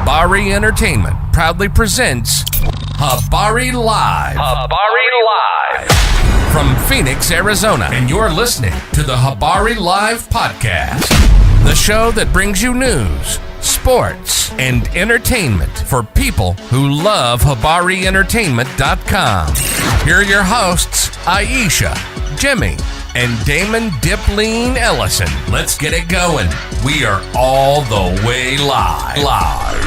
Habari Entertainment proudly presents Habari Live. Habari Live. From Phoenix, Arizona. And you're listening to the Habari Live podcast, the show that brings you news, sports, and entertainment for people who love HabariEntertainment.com. Here are your hosts, Aisha, Jimmy, and Damon Dipleen Ellison. Let's get it going. We are all the way live.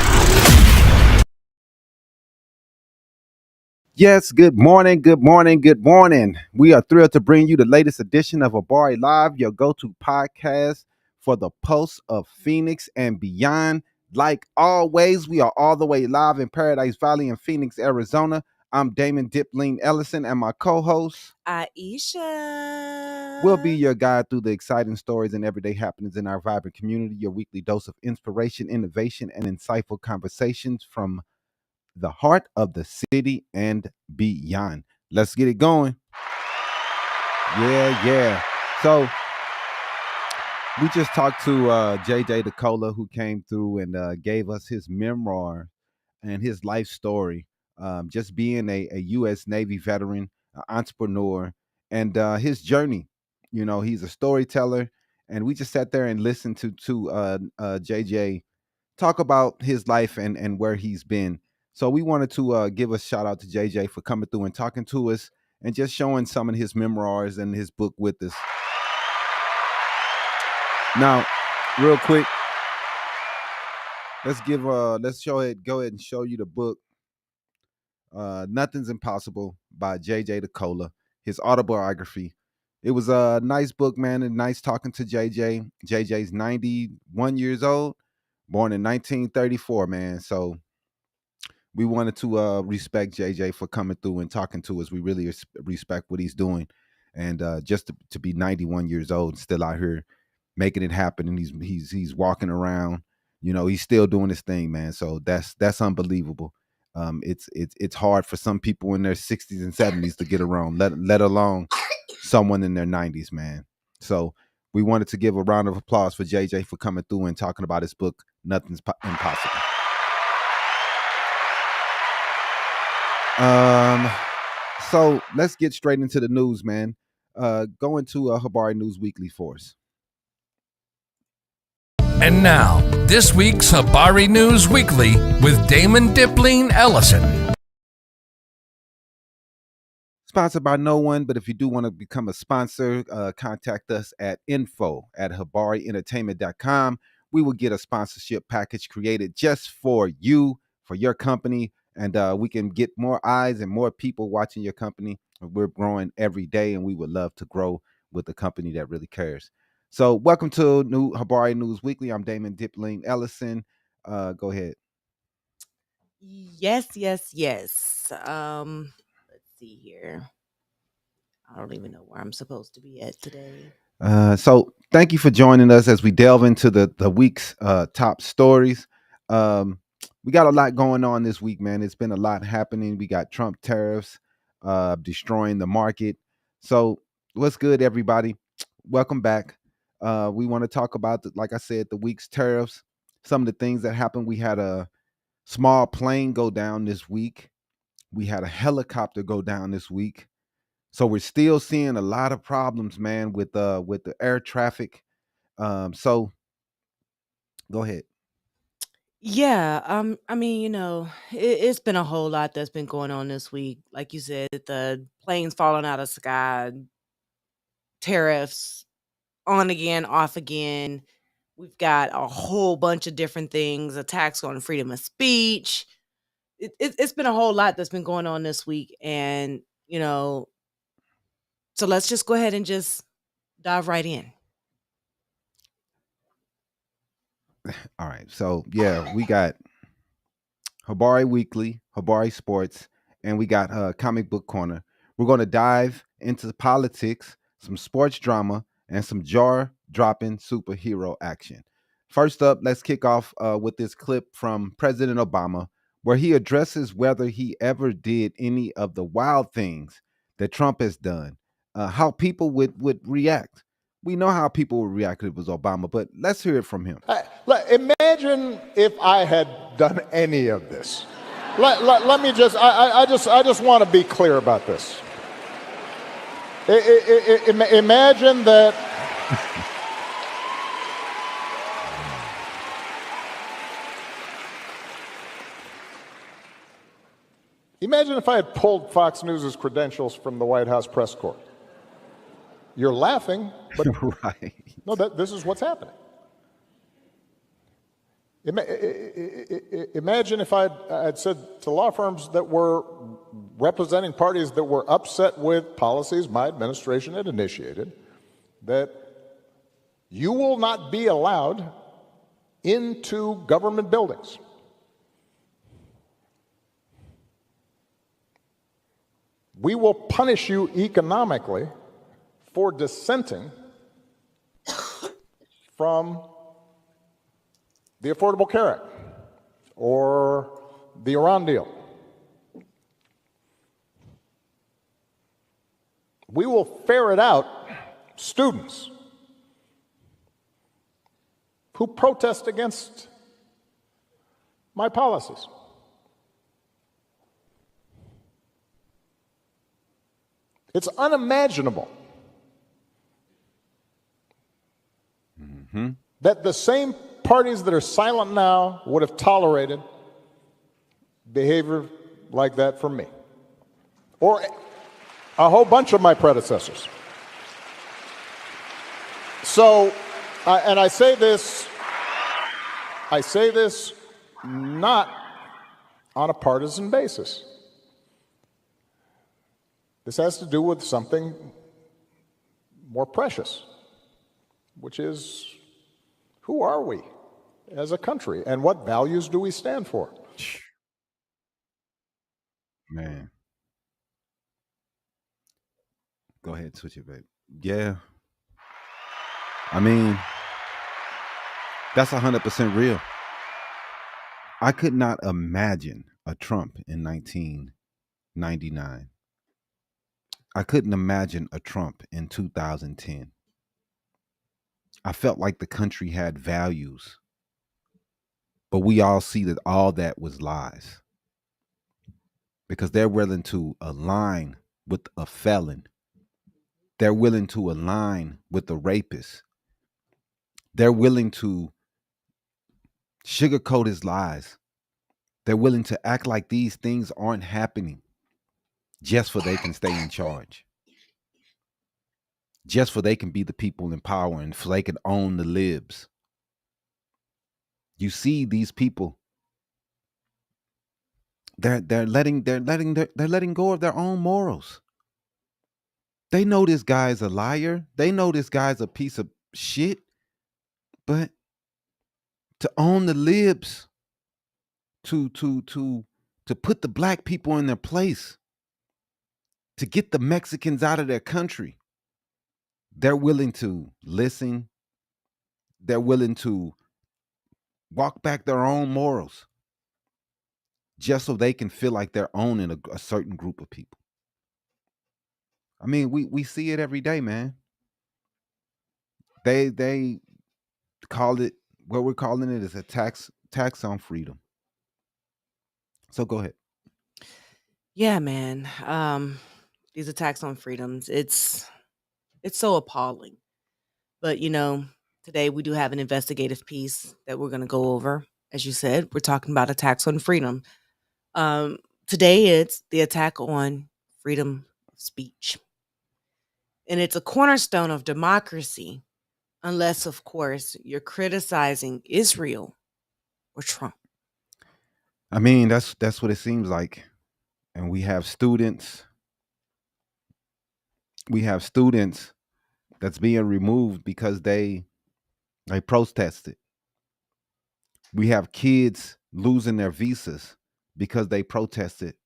Yes, good morning. We are thrilled to bring you the latest edition of Habari Live, your go-to podcast for the pulse of Phoenix and beyond. Like always, we are all the way live in Paradise Valley in Phoenix, Arizona. I'm Damon Dipleen Ellison, and my co-host Aisha will be your guide through the exciting stories and everyday happenings in our vibrant community, your weekly dose of inspiration, innovation, and insightful conversations from the heart of the city and beyond. Let's get it going. Yeah. So we just talked to JJ Dola, who came through and gave us his memoir and his life story. Just being a U.S. Navy veteran, entrepreneur, and his journey. You know, he's a storyteller, and we just sat there and listened to JJ talk about his life and where he's been. So we wanted to give a shout out to JJ for coming through and talking to us and just showing some of his memoirs and his book with us. Now, real quick, go ahead and show you the book. Nothing's Impossible by JJ Dola, his autobiography. It was a nice book, man, and nice talking to JJ. JJ's 91 years old, born in 1934, man. So we wanted to respect JJ for coming through and talking to us. We really respect what he's doing. And just to be 91 years old, still out here making it happen, and he's walking around, you know, he's still doing his thing, man. So that's unbelievable. It's hard for some people in their 60s and 70s to get around, let alone someone in their 90s, man. So we wanted to give a round of applause for JJ for coming through and talking about his book, Nothing's Impossible. So let's get straight into the news, man. Go into Habari News Weekly for us. And now, this week's Habari News Weekly with Damon Dipleen Ellison. Sponsored by no one, but if you do want to become a sponsor, contact us at info@habarientertainment.com. We will get a sponsorship package created just for you, for your company, and we can get more eyes and more people watching your company. We're growing every day, and we would love to grow with a company that really cares. So welcome to new Habari News Weekly. I'm Damon Dipleen Ellison. Go ahead. Yes. Let's see here. I don't even know where I'm supposed to be at today. So thank you for joining us as we delve into the week's top stories. We got a lot going on this week, man. It's been a lot happening. We got Trump tariffs destroying the market. So what's good, everybody? Welcome back. We want to talk about, like I said, the week's tariffs, some of the things that happened. We had a small plane go down this week. We had a helicopter go down this week. So we're still seeing a lot of problems, man, with the air traffic. So go ahead. Yeah, I mean, you know, it's been a whole lot that's been going on this week. Like you said, the planes falling out of the sky, tariffs on again, off again. We've got a whole bunch of different things, attacks on freedom of speech. It's been a whole lot that's been going on this week. And, you know, so let's just go ahead and just dive right in. All right. So yeah, we got Habari Weekly, Habari Sports, and we got Comic Book Corner. We're going to dive into politics, some sports drama, and some jaw-dropping superhero action. First up, let's kick off with this clip from President Obama, where he addresses whether he ever did any of the wild things that Trump has done, how people would react. We know how people would react if it was Obama, but let's hear it from him. Imagine if I had done any of this. Let me just, I just want to be clear about this. Imagine that. Imagine if I had pulled Fox News' credentials from the White House press corps. You're laughing, but Right. no, this is what's happening. Imagine if I'd said to law firms that were representing parties that were upset with policies my administration had initiated, that you will not be allowed into government buildings. We will punish you economically for dissenting from the Affordable Care Act or the Iran deal. We will ferret out students who protest against my policies. It's unimaginable that the same parties that are silent now would have tolerated behavior like that from me or a whole bunch of my predecessors. So, and I say this not on a partisan basis. This has to do with something more precious, which is, who are we as a country and what values do we stand for? Man. Go ahead, switch it, babe. Yeah. I mean, that's 100% real. I could not imagine a Trump in 1999. I couldn't imagine a Trump in 2010. I felt like the country had values, but we all see that all that was lies because they're willing to align with a felon. They're willing to align with a rapist. They're willing to sugarcoat his lies. They're willing to act like these things aren't happening just for they can stay in charge. Just for they can be the people in power and for they can own the libs. You see these people, they're letting go of their own morals. They know this guy's a liar. They know this guy's a piece of shit. But to own the libs, to put the black people in their place, to get the Mexicans out of their country, they're willing to listen. They're willing to walk back their own morals just so they can feel like they're owning a certain group of people. I mean, we see it every day, man. They call it, what we're calling it is a tax on freedom. So go ahead. Yeah, man. These attacks on freedoms, it's so appalling. But today we do have an investigative piece that we're going to go over. As you said, we're talking about attacks on freedom. Today it's the attack on freedom of speech. And it's a cornerstone of democracy, unless, of course, you're criticizing Israel or Trump. I mean, that's what it seems like. And we have students that's being removed because they protested. We have kids losing their visas because they protested.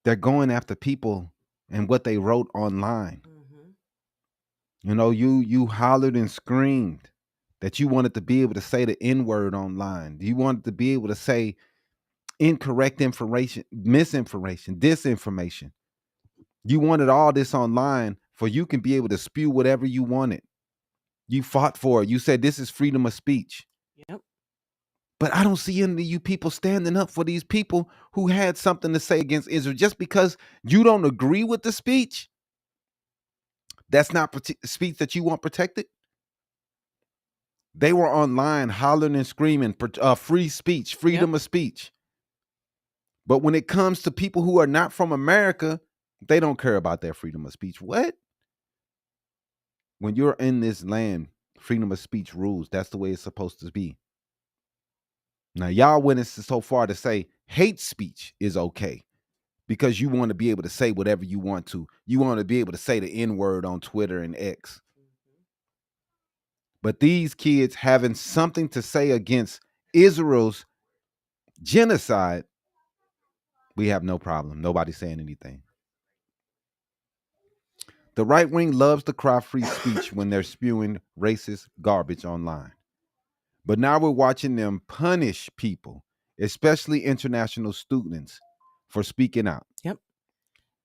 They're going after people and what they wrote online. You hollered and screamed that you wanted to be able to say the N-word online. You wanted to be able to say incorrect information, misinformation, disinformation. You wanted all this online for you can be able to spew whatever you wanted. You fought for it. You said this is freedom of speech. Yep. But I don't see any of you people standing up for these people who had something to say against Israel. Just because you don't agree with the speech, that's not speech that you want protected. They were online hollering and screaming, free speech, freedom of speech. But when it comes to people who are not from America, they don't care about their freedom of speech. What? When you're in this land, freedom of speech rules. That's the way it's supposed to be. Now, y'all went so far to say hate speech is okay because you want to be able to say whatever you want to. You want to be able to say the N-word on Twitter and X. But these kids having something to say against Israel's genocide, we have no problem. Nobody's saying anything. The right wing loves to cry free speech when they're spewing racist garbage online. But now we're watching them punish people, especially international students, for speaking out. Yep.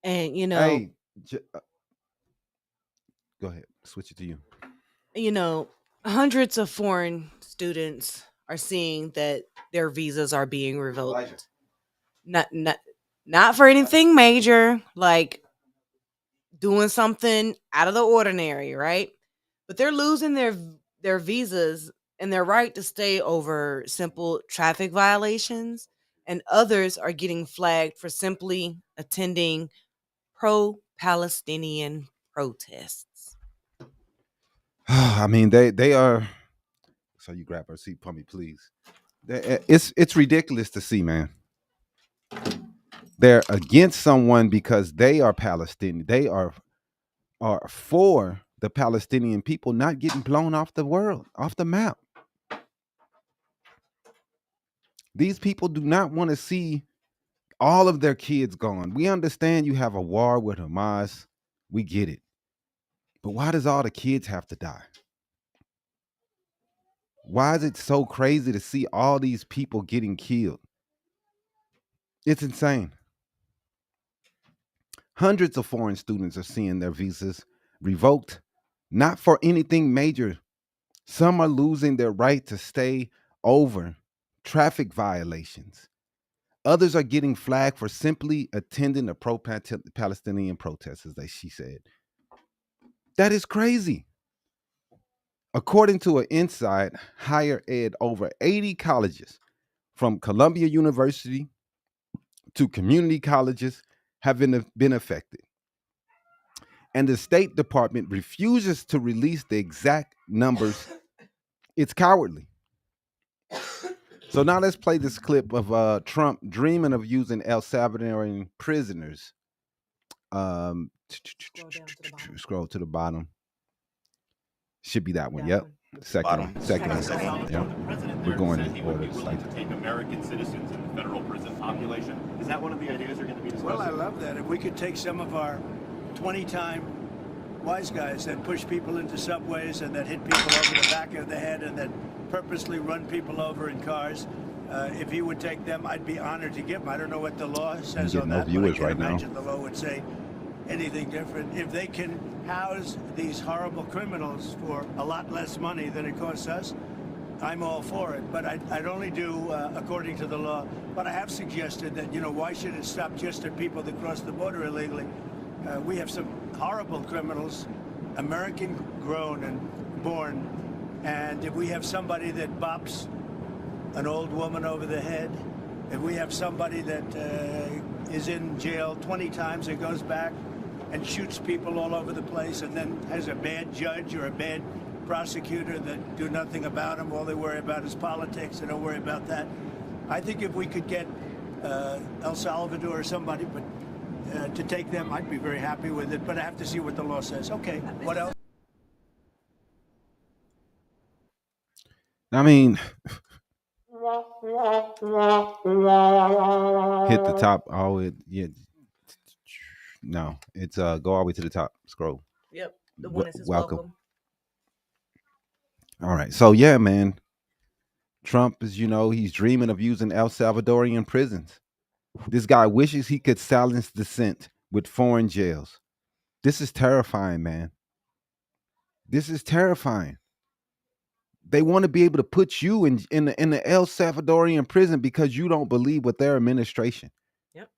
And, Hey, go ahead. Switch it to you. Hundreds of foreign students are seeing that their visas are being revoked. Not for anything major, like doing something out of the ordinary, right? But they're losing their visas and their right to stay over simple traffic violations, and others are getting flagged for simply attending pro-Palestinian protests. I mean, they are. So you grab her seat for me, please. It's ridiculous to see, man. They're against someone because they are Palestinian. They are for the Palestinian people not getting blown off the world, off the map. These people do not want to see all of their kids gone. We understand you have a war with Hamas. We get it. But why does all the kids have to die? Why is it so crazy to see all these people getting killed? It's insane. Hundreds of foreign students are seeing their visas revoked, not for anything major. Some are losing their right to stay over traffic violations. Others are getting flagged for simply attending a pro-Palestinian protest, as she said. That is crazy. According to an Inside Higher Ed, over 80 colleges, from Columbia University to community colleges, have been affected. And the State Department refuses to release the exact numbers. It's cowardly. So now let's play this clip of Trump dreaming of using El Salvadorian prisoners. Scroll to the bottom. Should be that one. Yep. Second. Yep. We're going in order. Take American citizens in the federal prison population. Is that one of the ideas you're going to be discussing? Well, I love that. If we could take some of our 20-time wise guys that push people into subways and that hit people over the back of the head and that purposely run people over in cars, if he would take them, I'd be honored to give them. I don't know what the law says on that, but I can't imagine the law would say anything different. If they can house these horrible criminals for a lot less money than it costs us, I'm all for it. But I'd only do according to the law. But I have suggested that, why should it stop just at people that cross the border illegally? We have some horrible criminals, American grown and born. And if we have somebody that bops an old woman over the head, if we have somebody that is in jail 20 times and goes back and shoots people all over the place and then has a bad judge or a bad prosecutor that do nothing about him, all they worry about is politics, they don't worry about that. I think if we could get El Salvador or somebody to take them, I'd be very happy with it, but I have to see what the law says. Okay, what else? I mean, hit the top. No, it's go all the way to the top. Scroll. Yep. The one that says welcome. All right. So yeah, man. Trump is, he's dreaming of using El Salvadorian prisons. This guy wishes he could silence dissent with foreign jails. This is terrifying, man. This is terrifying. They want to be able to put you in the El Salvadorian prison because you don't believe with their administration. Yep.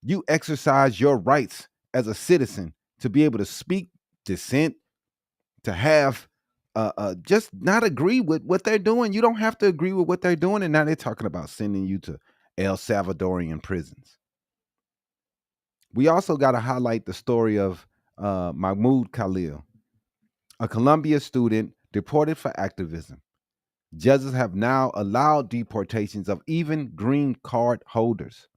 You exercise your rights as a citizen to be able to speak dissent, to have just not agree with what they're doing. You don't have to agree with what they're doing, and now they're talking about sending you to El Salvadorian prisons. We also got to highlight the story of Mahmoud Khalil, a Columbia student deported for activism. Judges have now allowed deportations of even green card holders.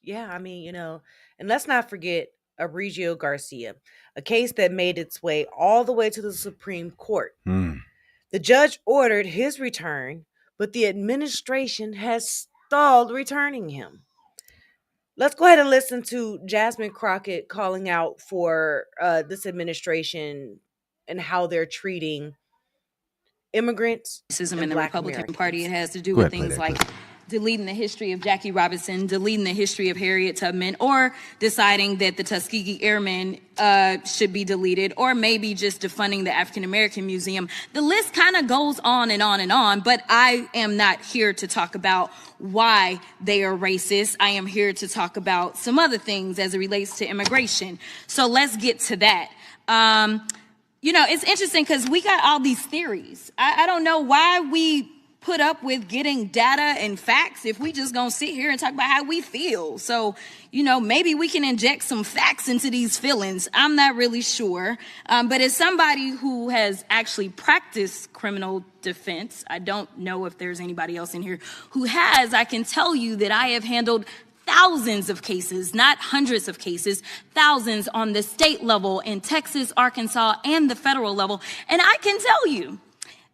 Yeah, I mean, and let's not forget Abrigio Garcia, a case that made its way all the way to the Supreme Court. The judge ordered his return, but the administration has stalled returning him. Let's go ahead and listen to Jasmine Crockett calling out for this administration and how they're treating immigrants racism and in the Black Republican Americans. Party. It has to do Go with ahead, play things that like clip. deleting the history of Jackie Robinson, deleting the history of Harriet Tubman, or deciding that the Tuskegee Airmen should be deleted, or maybe just defunding the African American Museum. The list kind of goes on and on and on, but I am not here to talk about why they are racist. I am here to talk about some other things as it relates to immigration. So let's get to that. It's interesting because we got all these theories. I don't know why we put up with getting data and facts if we just gonna sit here and talk about how we feel. So, maybe we can inject some facts into these feelings. I'm not really sure. But as somebody who has actually practiced criminal defense, I don't know if there's anybody else in here who has, I can tell you that I have handled thousands of cases, not hundreds of cases, thousands on the state level in Texas, Arkansas, and the federal level. And I can tell you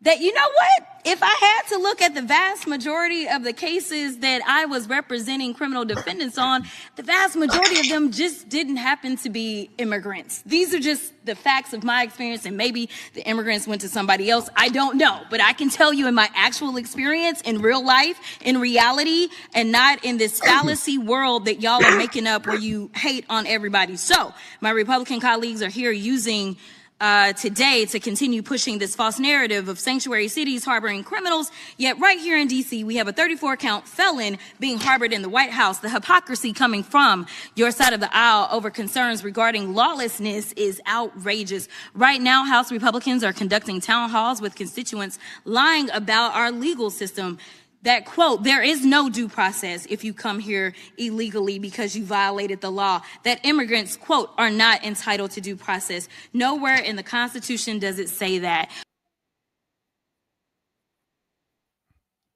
that, you know what? If I had to look at the vast majority of the cases that I was representing criminal defendants on, the vast majority of them just didn't happen to be immigrants. These are just the facts of my experience, and maybe the immigrants went to somebody else. I don't know. But I can tell you in my actual experience, in real life, in reality, and not in this fallacy world that y'all are making up where you hate on everybody. So my Republican colleagues are here using today to continue pushing this false narrative of sanctuary cities harboring criminals. Yet right here in D.C., we have a 34-count felon being harbored in the White House. The hypocrisy coming from your side of the aisle over concerns regarding lawlessness is outrageous. Right now, House Republicans are conducting town halls with constituents lying about our legal system. That, quote, there is no due process if you come here illegally because you violated the law. That immigrants, quote, are not entitled to due process. Nowhere in the Constitution does it say that.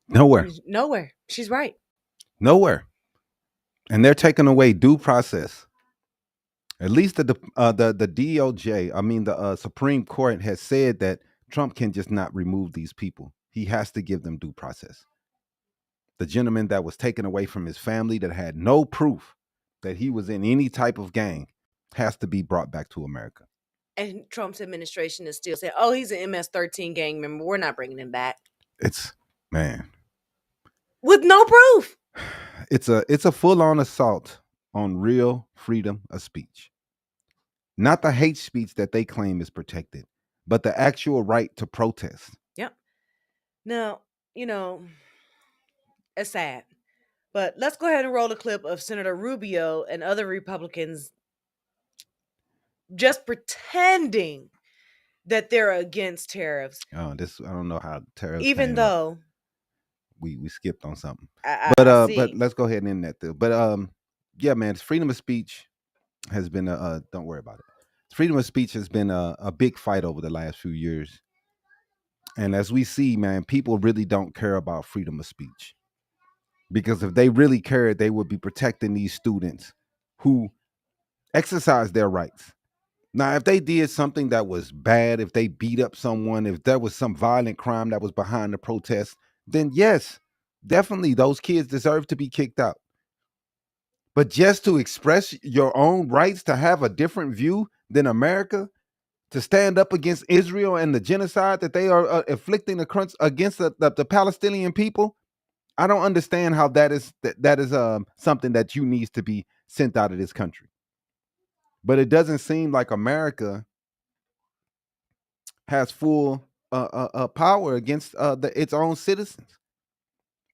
Nowhere. She's right. Nowhere. And they're taking away due process. At least the DOJ, the Supreme Court has said that Trump can just not remove these people. He has to give them due process. The gentleman that was taken away from his family that had no proof that he was in any type of gang has to be brought back to America. And Trump's administration is still saying, oh, he's an MS-13 gang member. We're not bringing him back. With no proof. It's a full-on assault on real freedom of speech. Not the hate speech that they claim is protected, but the actual right to protest. Yep. Now, it's sad. But let's go ahead and roll a clip of Senator Rubio and other Republicans just pretending that they're against tariffs. I don't know how tariffs. Even though we skipped on something. But let's go ahead and end that though. But yeah, man, freedom of speech has been don't worry about it. Freedom of speech has been a big fight over the last few years. And as we see, man, people really don't care about freedom of speech. Because if they really cared, they would be protecting these students who exercise their rights. Now, if they did something that was bad, if they beat up someone, if there was some violent crime that was behind the protest, then yes, definitely those kids deserve to be kicked out. But just to express your own rights, to have a different view than America, to stand up against Israel and the genocide that they are inflicting against the Palestinian people, I don't understand how that is something that you needs to be sent out of this country. But it doesn't seem like America has full power against its own citizens.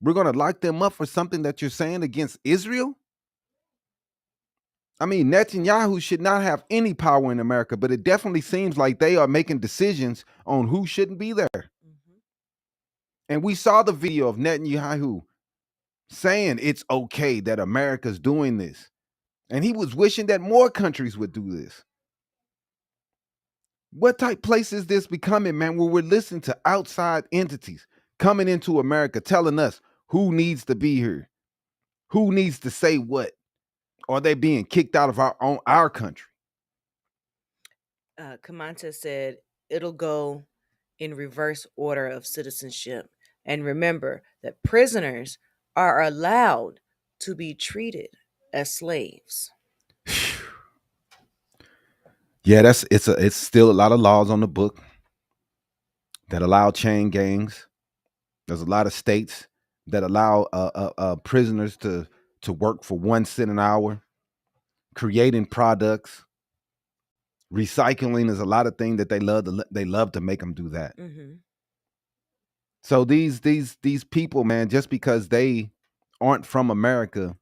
We're going to lock them up for something that you're saying against Israel. I mean, Netanyahu should not have any power in America, but it definitely seems like they are making decisions on who shouldn't be there. Mhm. And we saw the video of Netanyahu saying it's okay that America's doing this. And he was wishing that more countries would do this. What type place is this becoming, man, where we're listening to outside entities coming into America telling us who needs to be here, who needs to say what? Are they being kicked out of our country? Kamanta said it'll go in reverse order of citizenship. And remember that prisoners are allowed to be treated as slaves. Yeah, it's still a lot of laws on the book that allow chain gangs. There's a lot of states that allow prisoners to work for 1 cent an hour, creating products. Recycling is a lot of things that they love to make them do that. Mm-hmm. So these people, man, just because they aren't from America,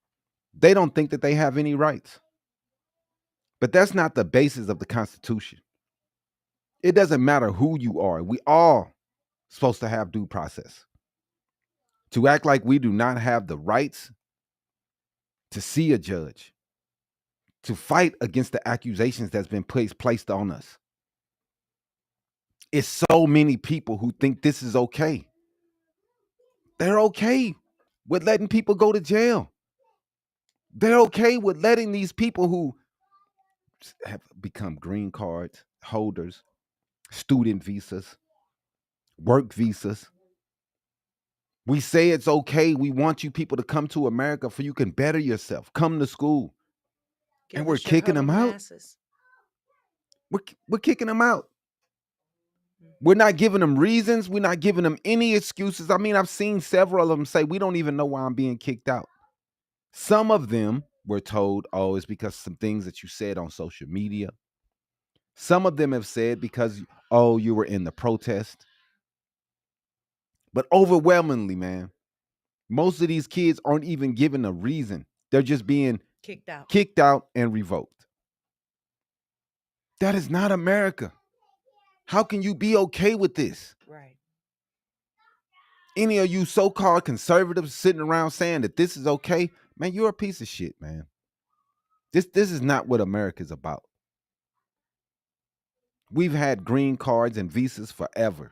they don't think that they have any rights. But that's not the basis of the Constitution. It doesn't matter who you are. We all supposed to have due process. To act like we do not have the rights to see a judge, to fight against the accusations that's been placed on us. It's so many people who think this is okay. They're okay with letting people go to jail. They're okay with letting these people who have become green card holders, student visas, work visas. We say it's okay. We want you people to come to America for you can better yourself. Come to school. And we're kicking them out. We're kicking them out. We're not giving them reasons. We're not giving them any excuses. I mean, I've seen several of them say, we don't even know why I'm being kicked out. Some of them were told, oh, it's because some things that you said on social media. Some of them have said because, oh, you were in the protest. But overwhelmingly, man, most of these kids aren't even given a reason. They're just being kicked out and revoked. That is not America. How can you be okay with this? Right. Any of you so-called conservatives sitting around saying that this is okay, man, you're a piece of shit, man. This is not what America's about. We've had green cards and visas forever.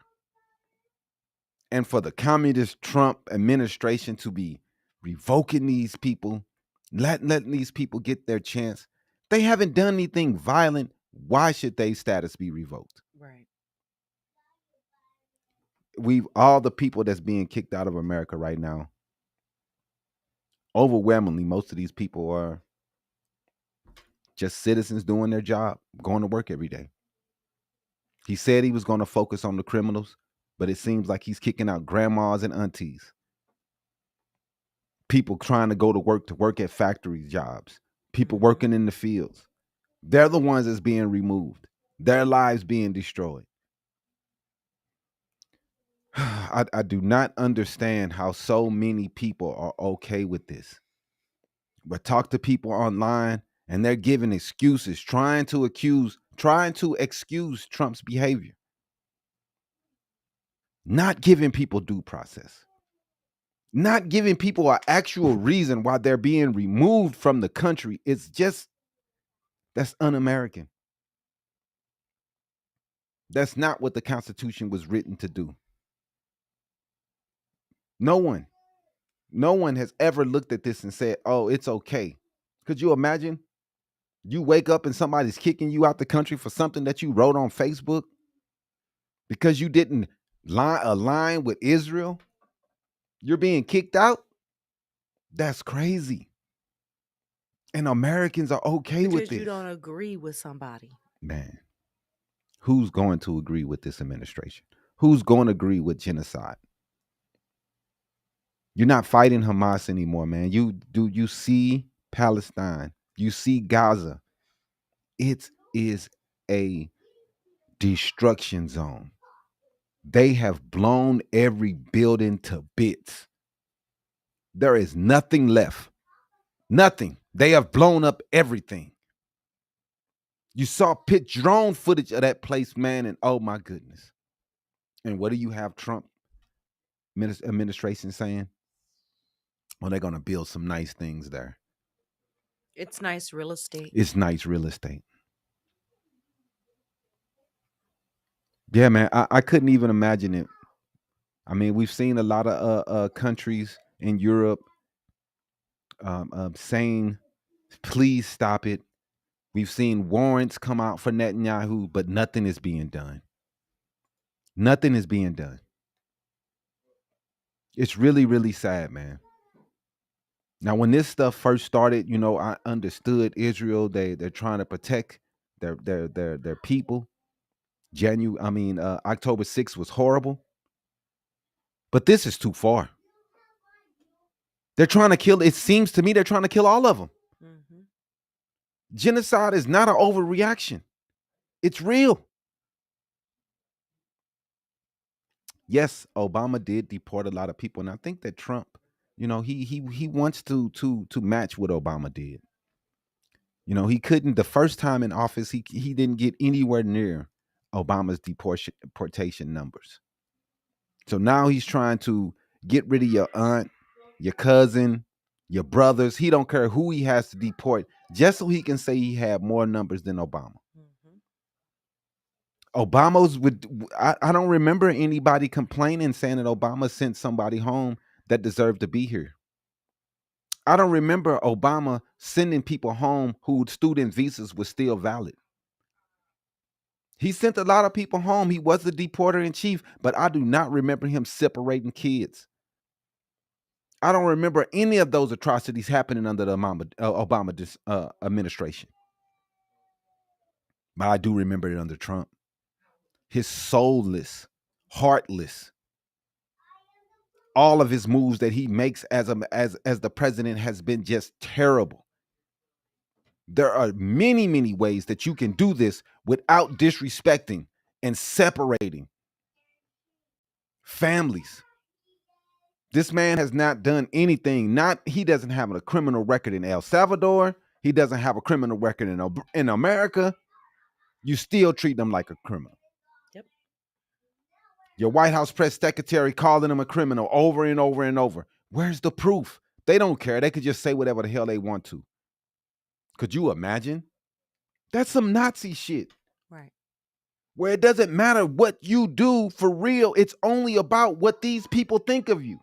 And for the communist Trump administration to be revoking these people, letting these people get their chance, they haven't done anything violent. Why should their status be revoked? Right. All the people that's being kicked out of America right now, overwhelmingly, most of these people are just citizens doing their job, going to work every day. He said he was going to focus on the criminals, but it seems like he's kicking out grandmas and aunties. People trying to go to work at factory jobs. People working in the fields. They're the ones that's being removed. Their lives being destroyed. I do not understand how so many people are okay with this. But talk to people online and they're giving excuses, trying to excuse Trump's behavior. Not giving people due process. Not giving people an actual reason why they're being removed from the country. That's un-American. That's not what the Constitution was written to do. No one has ever looked at this and said, oh, it's okay. Could you imagine? You wake up and somebody's kicking you out the country for something that you wrote on Facebook because you didn't align with Israel. You're being kicked out. That's crazy. And Americans are okay with this. Because you don't agree with somebody. Man, who's going to agree with this administration? Who's going to agree with genocide? You're not fighting Hamas anymore, man. You see Palestine. You see Gaza. It is a destruction zone. They have blown every building to bits. There is nothing left. Nothing. They have blown up everything. You saw pit drone footage of that place, man, and oh my goodness. And what do you have Trump administration saying? Well, they're going to build some nice things there. It's nice real estate. It's nice real estate. Yeah, man, I couldn't even imagine it. I mean, we've seen a lot of countries in Europe saying, please stop it. We've seen warrants come out for Netanyahu, but nothing is being done. Nothing is being done. It's really, really sad, man. Now, when this stuff first started, you know, I understood Israel. They're trying to protect their people. October 6th was horrible. But this is too far. They're trying to kill, it seems to me they're trying to kill all of them. Mm-hmm. Genocide is not an overreaction. It's real. Yes, Obama did deport a lot of people. And I think that Trump, you know, he wants to match what Obama did. You know, he couldn't, the first time in office, he didn't get anywhere near Obama's deportation numbers. So now he's trying to get rid of your aunt, your cousin, your brothers. He don't care who he has to deport, just so he can say he had more numbers than Obama. Mm-hmm. I don't remember anybody complaining saying that Obama sent somebody home that deserved to be here. I don't remember Obama sending people home whose student visas were still valid. He sent a lot of people home. He was the deporter in chief, but I do not remember him separating kids. I don't remember any of those atrocities happening under the Obama administration. But I do remember it under Trump. His soulless, heartless, all of his moves that he makes as the president has been just terrible. There are many, many ways that you can do this without disrespecting and separating families. This man has not done anything. He doesn't have a criminal record in El Salvador. He doesn't have a criminal record in America. You still treat them like a criminal. Yep. Your White House press secretary calling him a criminal over and over and over. Where's the proof? They don't care. They could just say whatever the hell they want to. Could you imagine? That's some Nazi shit. Right. Where it doesn't matter what you do for real. It's only about what these people think of you.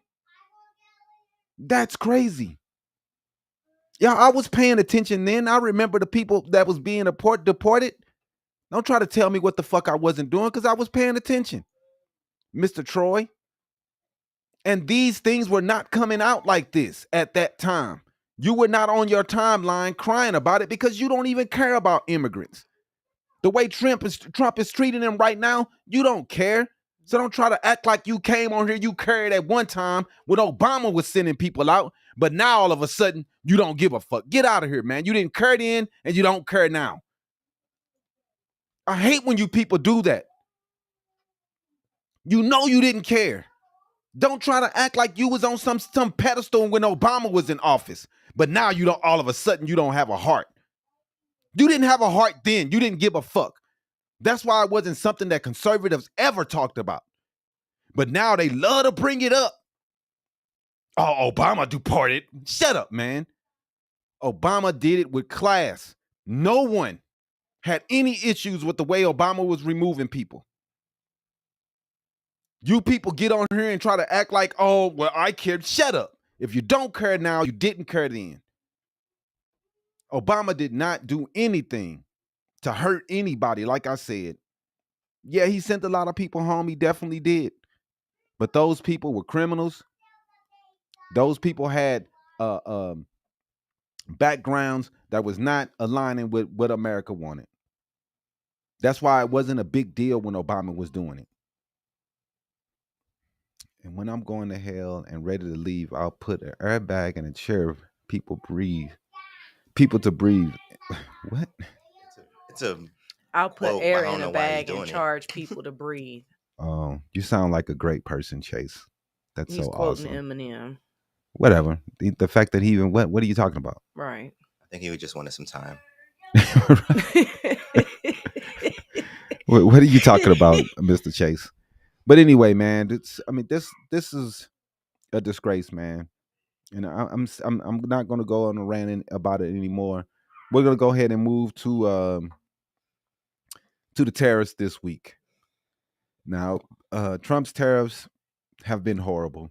That's crazy. Yeah, I was paying attention then. I remember the people that was being deported. Don't try to tell me what the fuck I wasn't doing, because I was paying attention, Mr. Troy. And these things were not coming out like this at that time. You were not on your timeline crying about it because you don't even care about immigrants. The way Trump is treating them right now, you don't care. So don't try to act like you came on here, you cared at one time when Obama was sending people out, but now all of a sudden you don't give a fuck. Get out of here, man. You didn't care then and you don't care now. I hate when you people do that. You know you didn't care. Don't try to act like you was on some pedestal when Obama was in office, but now you don't, all of a sudden you don't have a heart. You didn't have a heart then. You didn't give a fuck. That's why it wasn't something that conservatives ever talked about. But now they love to bring it up. Oh, Obama deported. Shut up, man. Obama did it with class. No one had any issues with the way Obama was removing people. You people get on here and try to act like, oh, well, I cared. Shut up. If you don't care now, you didn't care then. Obama did not do anything to hurt anybody, like I said. Yeah, he sent a lot of people home. He definitely did. But those people were criminals. Those people had backgrounds that was not aligning with what America wanted. That's why it wasn't a big deal when Obama was doing it. And when I'm going to hell and ready to leave, I'll put an airbag in a chair. People to breathe. What? I'll put air in a bag and charge people to breathe. You sound like a great person, Chase. That's He's so quoting awesome. Eminem. Whatever. The fact that he even what are you talking about? Right. I think he just wanted some time. What are you talking about, Mr. Chase? But anyway, man, this is a disgrace, man. And I'm not going to go on a rant about it anymore. We're going to go ahead and move to the tariffs this week. Now, Trump's tariffs have been horrible.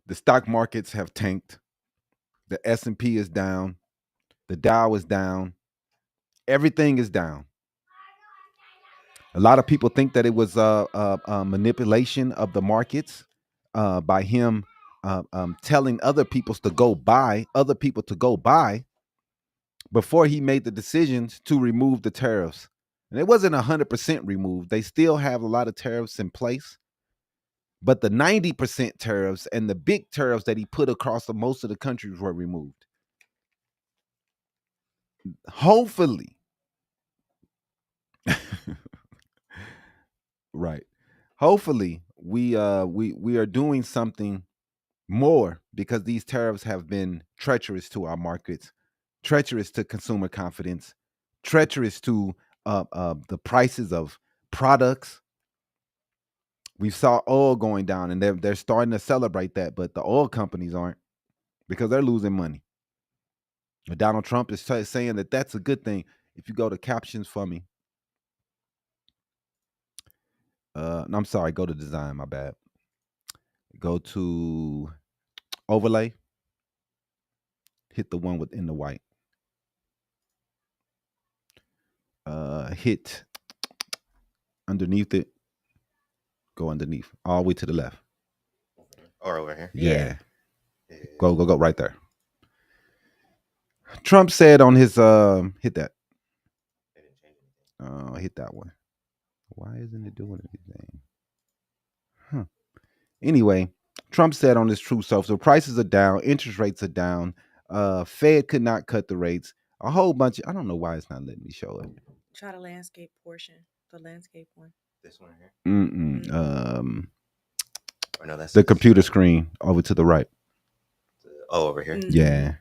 The stock markets have tanked. The S&P is down. The Dow is down. Everything is down. A lot of people think that it was a manipulation of the markets by him telling other people to go buy before he made the decisions to remove the tariffs. And it wasn't 100% removed. They still have a lot of tariffs in place. But the 90% tariffs and the big tariffs that he put across most of the countries were removed. Hopefully. Right. Hopefully we are doing something more, because these tariffs have been treacherous to our markets, treacherous to consumer confidence, treacherous to the prices of products. We saw oil going down, and they're starting to celebrate that, but the oil companies aren't, because they're losing money. Donald Trump is saying that that's a good thing. If you go to captions for me, no, I'm sorry, go to design. My bad. Go to overlay. Hit the one within the white. Hit underneath it. Go underneath, all the way to the left. Or over here. Yeah. Go right there. Trump said on his hit that. Hit that one. Why isn't it doing anything? Huh. Anyway, Trump said on his Truth Social, prices are down, interest rates are down. Fed could not cut the rates. A whole bunch of, I don't know why it's not letting me show it. Try the landscape portion. The landscape one. This one here. Or no, that's the computer screen over to the right. Oh, over here. Yeah.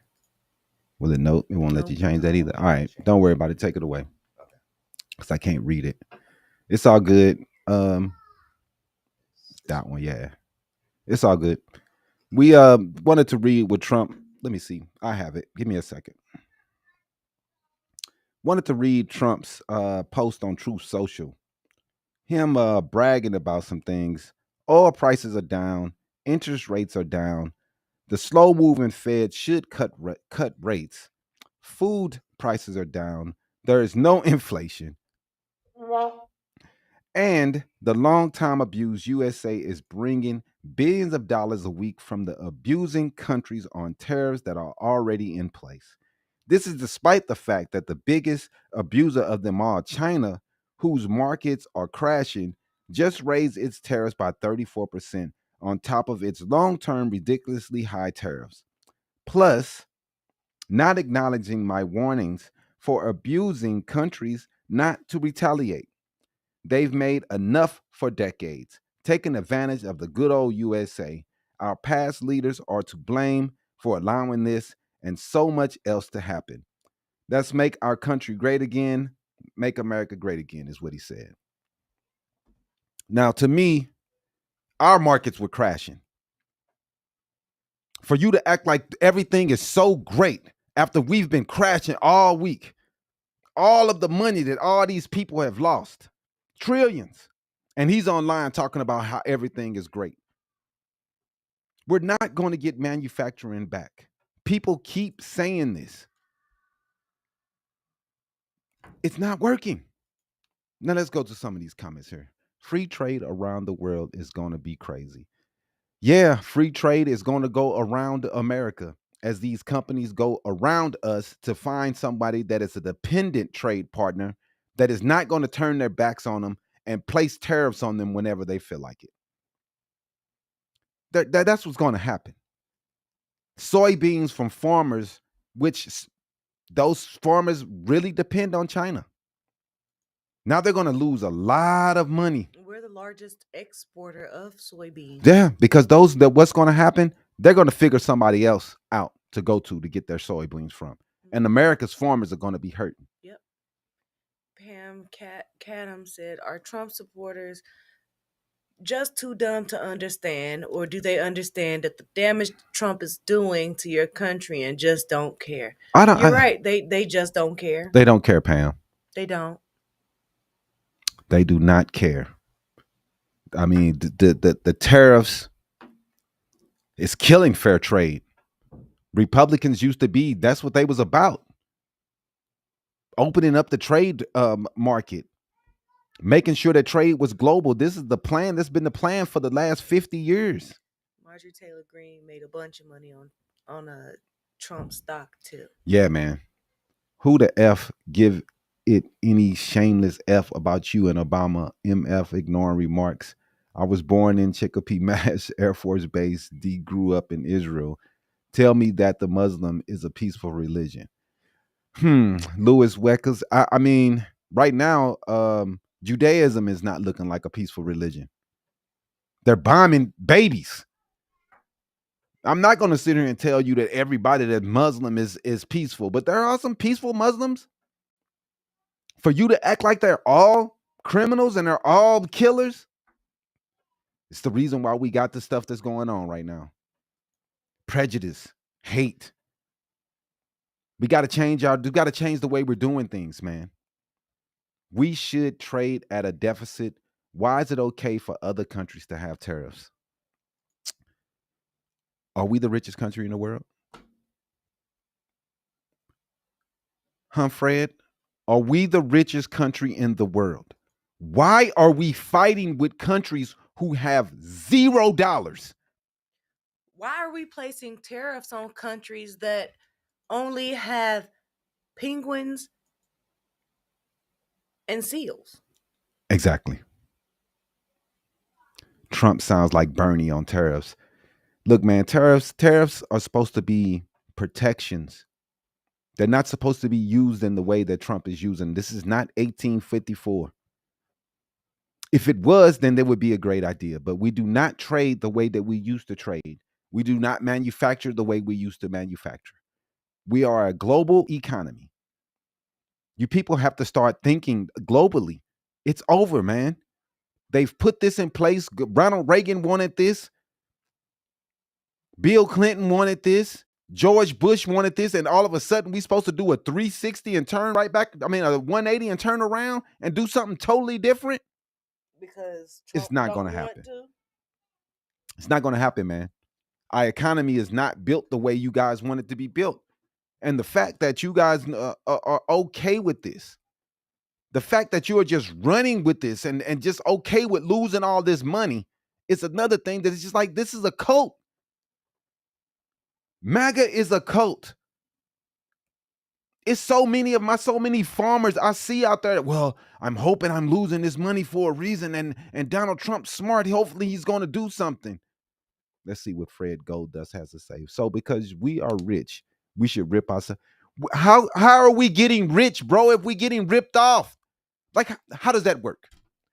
Will it note? It won't let you change that either. All right, don't worry about it. Take it away, because I can't read it. It's all good. That one, yeah, it's all good. We wanted to read with Trump. Let me see. I have it. Give me a second. Wanted to read Trump's post on Truth Social. Him bragging about some things. Oil prices are down. Interest rates are down. The slow-moving Fed should cut rates. Food prices are down. There is no inflation. And the long-time abused USA is bringing billions of dollars a week from the abusing countries on tariffs that are already in place. This is despite the fact that the biggest abuser of them all, China, whose markets are crashing, just raised its tariffs by 34% on top of its long-term ridiculously high tariffs. Plus, not acknowledging my warnings for abusing countries not to retaliate. They've made enough for decades, taking advantage of the good old USA. Our past leaders are to blame for allowing this and so much else to happen. Let's make our country great again. Make America great again, is what he said. Now, to me, our markets were crashing. For you to act like everything is so great after we've been crashing all week, all of the money that all these people have lost, trillions, and he's online talking about how everything is great. We're not going to get manufacturing back. People keep saying this. It's not working. Now let's go to some of these comments here. Free trade around the world is going to be crazy. Yeah, free trade is going to go around America as these companies go around us to find somebody that is a dependent trade partner that is not going to turn their backs on them and place tariffs on them whenever they feel like it. That's what's going to happen. Soybeans from farmers, which those farmers really depend on China. Now they're going to lose a lot of money. We're the largest exporter of soybeans. Yeah, because what's going to happen? They're going to figure somebody else out to go to get their soybeans from. And America's farmers are going to be hurting. Yep. Pam Cadam said, "Are Trump supporters just too dumb to understand, or do they understand that the damage Trump is doing to your country and just don't care?" You're right. They just don't care. They don't care, Pam. They don't. They do not care. I mean, the tariffs is killing fair trade. Republicans used to be, that's what they was about. Opening up the trade market, making sure that trade was global. This is the plan. That's been the plan for the last 50 years. Marjorie Taylor Greene made a bunch of money on a Trump stock too. Yeah, man. Who the F give it any shameless F about you and Obama? MF ignoring remarks. I was born in Chicopee, Mass. Air Force Base. D grew up in Israel. Tell me that the Muslim is a peaceful religion. Louis Weckers. I mean, right now, Judaism is not looking like a peaceful religion. They're bombing babies. I'm not going to sit here and tell you that everybody that's Muslim is peaceful, but there are some peaceful Muslims. For you to act like they're all criminals and they're all killers, it's the reason why we got the stuff that's going on right now. Prejudice, hate. We got to change the way we're doing things, man. We should trade at a deficit. Why is it okay for other countries to have tariffs? Are we the richest country in the world? Fred? Are we the richest country in the world? Why are we fighting with countries who have $0? Why are we placing tariffs on countries that only have penguins and seals? Exactly. Trump sounds like Bernie on tariffs. Look, man, tariffs are supposed to be protections. They're not supposed to be used in the way that Trump is using. This is not 1854. If it was, then there would be a great idea. But we do not trade the way that we used to trade. We do not manufacture the way we used to manufacture. We are a global economy. You people have to start thinking globally. It's over, man. They've put this in place. Ronald Reagan wanted this. Bill Clinton wanted this. George Bush wanted this. And all of a sudden, we're supposed to do a 360 and turn right back. I mean, a 180 and turn around and do something totally different. Because Trump it's not going to happen. It's not going to happen, man. Our economy is not built the way you guys want it to be built. And the fact that you guys are okay with this, the fact that you are just running with this and just okay with losing all this money, it's another thing that is just like, this is a cult. MAGA is a cult. It's so many farmers I see out there. Well, I'm hoping I'm losing this money for a reason. And Donald Trump's smart. Hopefully he's going to do something. Let's see what Fred Goldust has to say. So because we are rich, we should rip ourselves. How are we getting rich, bro, if we're getting ripped off? Like, how does that work?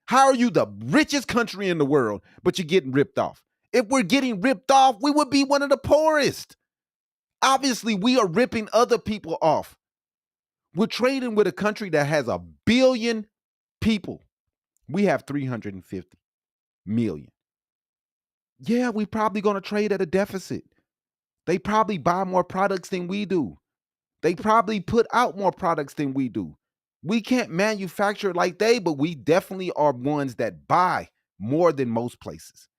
How are you the richest country in the world, but you're getting ripped off? If we're getting ripped off, we would be one of the poorest. Obviously, we are ripping other people off. We're trading with a country that has 1 billion people. We have 350 million. Yeah, we're probably going to trade at a deficit. They probably buy more products than we do. They probably put out more products than we do. We can't manufacture like they, but we definitely are ones that buy more than most places.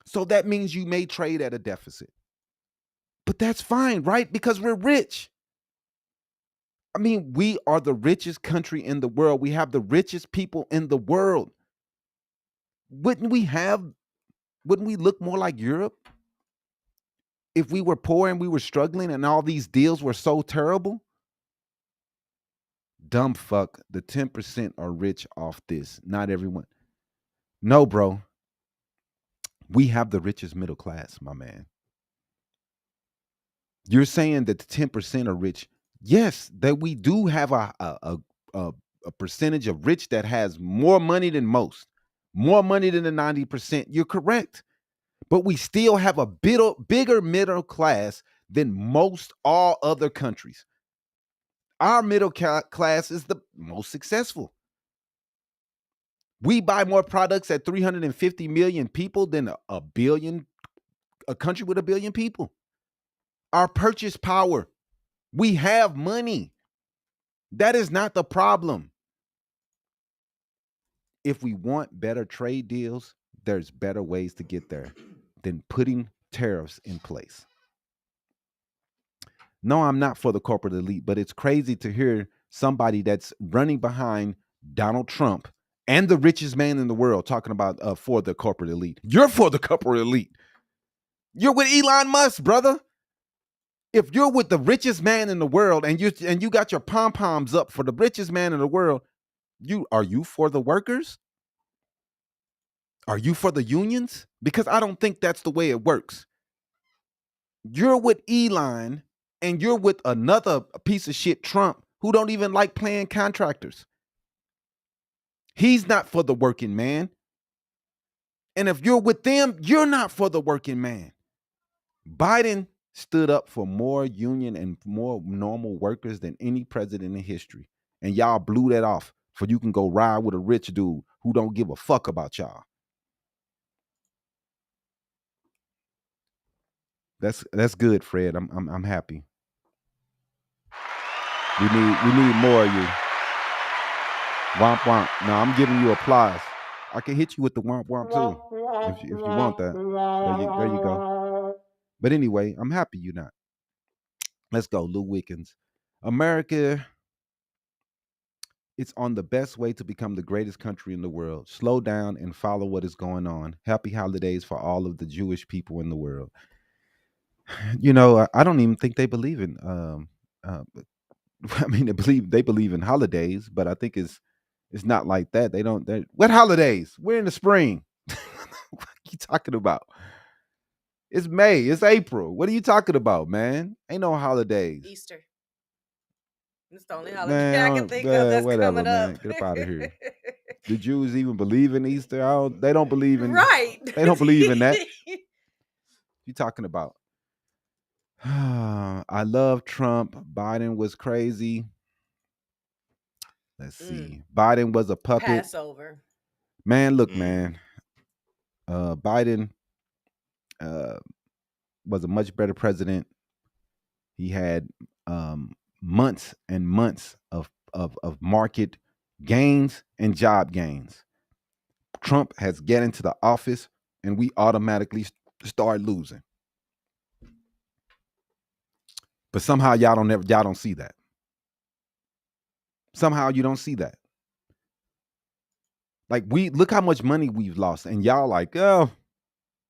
So that means you may trade at a deficit. But that's fine, right? Because we're rich. I mean, we are the richest country in the world. We have the richest people in the world. Wouldn't we look more like Europe if we were poor and we were struggling and all these deals were so terrible? Dumb fuck, the 10% are rich off this. Not everyone. No, bro. We have the richest middle class, my man. You're saying that the 10% are rich. Yes, that we do have a a percentage of rich that has more money than most, more money than the 90%. You're correct. But we still have a bigger middle class than most all other countries. Our middle class is the most successful. We buy more products at 350 million people than a country with 1 billion people. Our purchase power, we have money. That is not the problem. If we want better trade deals, there's better ways to get there than putting tariffs in place. No, I'm not for the corporate elite, but it's crazy to hear somebody that's running behind Donald Trump and the richest man in the world talking about for the corporate elite. You're for the corporate elite. You're with Elon Musk, brother. If you're with the richest man in the world and you got your pom-poms up for the richest man in the world, are you for the workers? Are you for the unions? Because I don't think that's the way it works. You're with Elon and you're with another piece of shit, Trump, who don't even like paying contractors. He's not for the working man. And if you're with them, you're not for the working man. Biden stood up for more union and more normal workers than any president in history. And y'all blew that off for you can go ride with a rich dude who don't give a fuck about y'all. That's good, Fred. I'm happy. We need more of you. Womp womp. No, I'm giving you applause. I can hit you with the womp womp too, if you want that. There you go. But anyway, I'm happy you're not. Let's go, Lou Wickens. America, it's on the best way to become the greatest country in the world. Slow down and follow what is going on. Happy holidays for all of the Jewish people in the world. You know, I don't even think they believe in. I mean, they believe in holidays, but I think it's not like that. What holidays? We're in the spring. What are you talking about? It's May. It's April. What are you talking about, man? Ain't no holidays. Easter. It's the only holiday I can think of that's whatever, coming up. Get up out of here. The Jews even believe in Easter? They don't believe in. Right. They don't believe in that. What you talking about? I love Trump. Biden was crazy. Let's see. Biden was a puppet. Passover. Man, look, man. Biden was a much better president. He had months and months of market gains and job gains. Trump has get into the office and we automatically start losing. But somehow y'all don't see that. Somehow you don't see that. Like look how much money we've lost, and y'all like, oh,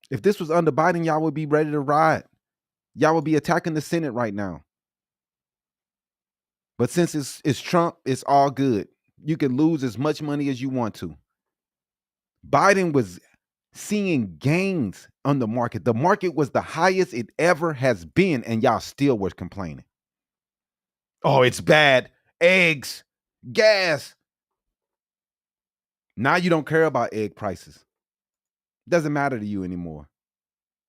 if this was under Biden, y'all would be ready to riot. Y'all would be attacking the Senate right now. But since it's Trump, it's all good. You can lose as much money as you want to. Biden was seeing gains on the market. The market was the highest it ever has been, and y'all still was complaining. Oh, it's bad. Eggs, gas. Now you don't care about egg prices. Doesn't matter to you anymore.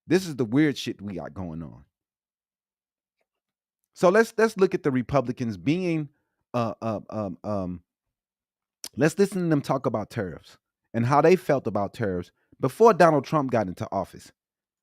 This is the weird shit we got going on. So let's look at the Republicans being let's listen to them talk about tariffs and how they felt about tariffs before Donald Trump got into office.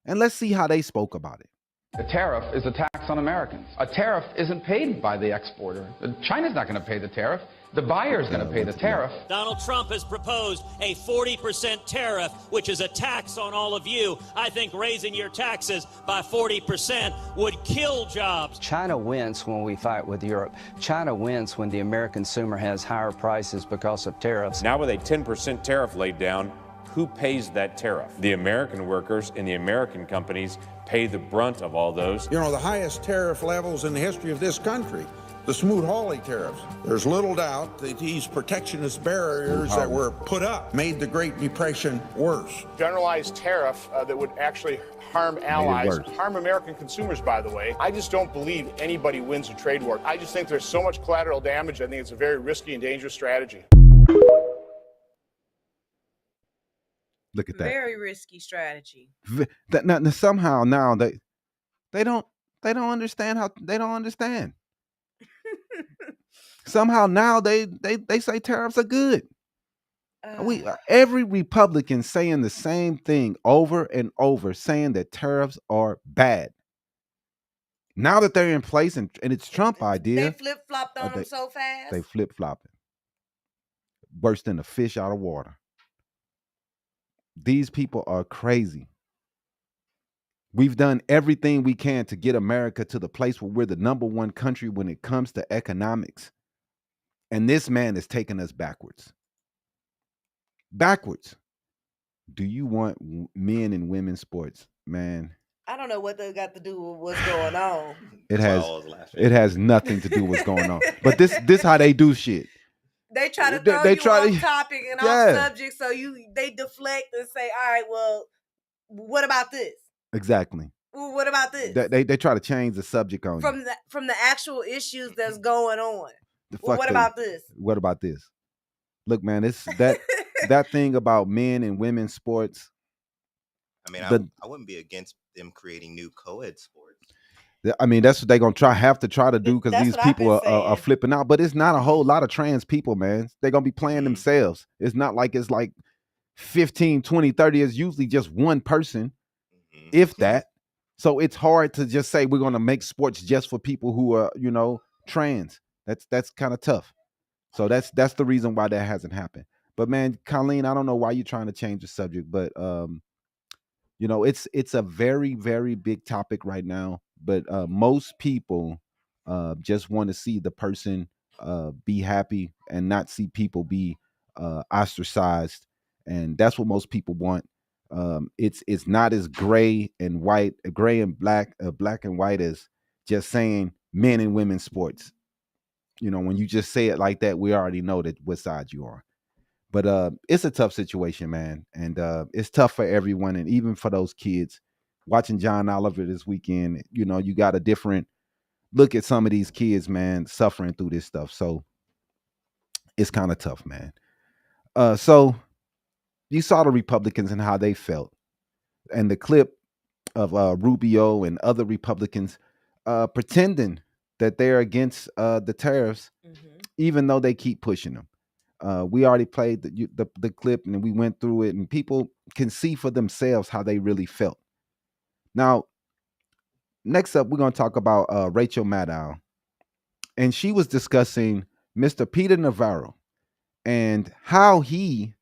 And let's see how they spoke about it. The tariff is a tax on Americans. A tariff isn't paid by the exporter. China's not going to pay the tariff. The buyer's going to pay the tariff. Donald Trump has proposed a 40% tariff, which is a tax on all of you. I think raising your taxes by 40% would kill jobs. China wins when we fight with Europe. China wins when the American consumer has higher prices because of tariffs. Now with a 10% tariff laid down, who pays that tariff? The American workers and the American companies pay the brunt of all those. You know, the highest tariff levels in the history of this country. the Smoot-Hawley tariffs. There's little doubt that these protectionist barriers that were put up made the Great Depression worse. Generalized tariff that would actually harm allies, harm American consumers, by the way. I just don't believe anybody wins a trade war. I just think there's so much collateral damage. I think it's a very risky and dangerous strategy. Look at that. Very risky strategy. Somehow now they don't understand how they don't understand. Somehow now they say tariffs are good. Every Republican saying the same thing over and over, saying that tariffs are bad. Now that they're in place and it's Trump idea, they flip-flopped on them so fast. They flip-flopping, bursting the fish out of water. These people are crazy. We've done everything we can to get America to the place where we're the number one country when it comes to economics. And this man is taking us backwards. Backwards. Do you want men and women's sports, man? I don't know what they got to do with what's going on. It has nothing to do with what's going on. But this how they do shit. They try to throw you off topic and off subject, so they deflect and say, "All right, well, what about this?" Exactly. Well, what about this? They try to change the subject on from the actual issues that's going on. Well, what about this? What about this? Look, man, it's that thing about men and women's sports. I mean, I wouldn't be against them creating new co-ed sports. I mean, that's what they're gonna have to try to do because these people are flipping out. But it's not a whole lot of trans people, man. They're gonna be playing themselves. It's not like it's like 15, 20, 30. It's usually just one person, if that. So it's hard to just say we're gonna make sports just for people who are, trans. That's kind of tough. So that's the reason why that hasn't happened. But man, Colleen, I don't know why you're trying to change the subject, but it's a very, very big topic right now. But most people just want to see the person be happy and not see people be ostracized, and that's what most people want. It's not as gray and black and white as just saying men and women's sports. When you just say it like that, we already know that what side you are. But it's a tough situation, man, and it's tough for everyone, and even for those kids. Watching John Oliver this weekend, you got a different look at some of these kids, man, suffering through this stuff. So it's kind of tough, man. So you saw the Republicans and how they felt, and the clip of Rubio and other Republicans pretending that they're against the tariffs, even though they keep pushing them. We already played the clip and we went through it, and people can see for themselves how they really felt. Now, next up, we're going to talk about Rachel Maddow, and she was discussing Mr. Peter Navarro and how he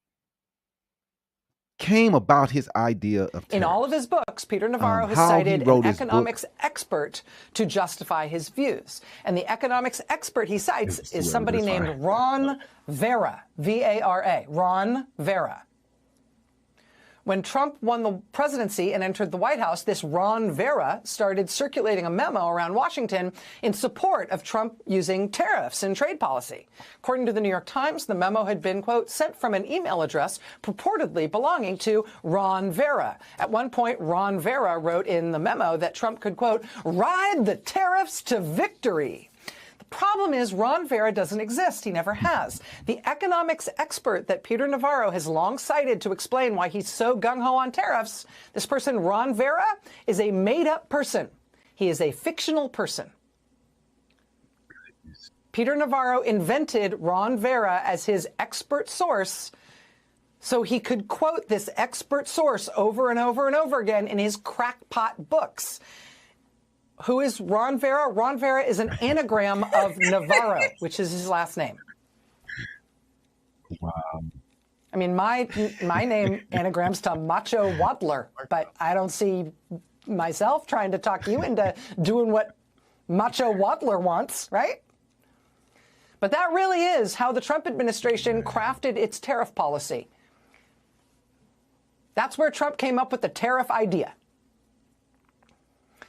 came about his idea of tariffs. In all of his books, Peter Navarro has cited an economics expert to justify his views. And the economics expert he cites is somebody named Ron Vera, V-A-R-A, Ron Vera. When Trump won the presidency and entered the White House, this Ron Vera started circulating a memo around Washington in support of Trump using tariffs in trade policy. According to the New York Times, the memo had been, quote, sent from an email address purportedly belonging to Ron Vera. At one point, Ron Vera wrote in the memo that Trump could, quote, ride the tariffs to victory. Problem is, Ron Vera doesn't exist. He never has. The economics expert that Peter Navarro has long cited to explain why he's so gung-ho on tariffs, this person, Ron Vera, is a made-up person. He is a fictional person. Peter Navarro invented Ron Vera as his expert source so he could quote this expert source over and over and over again in his crackpot books. Who is Ron Vera? Ron Vera is an anagram of Navarro, which is his last name. Wow. I mean, my name anagrams to Macho Waddler, but I don't see myself trying to talk you into doing what Macho Waddler wants, right? But that really is how the Trump administration crafted its tariff policy. That's where Trump came up with the tariff idea.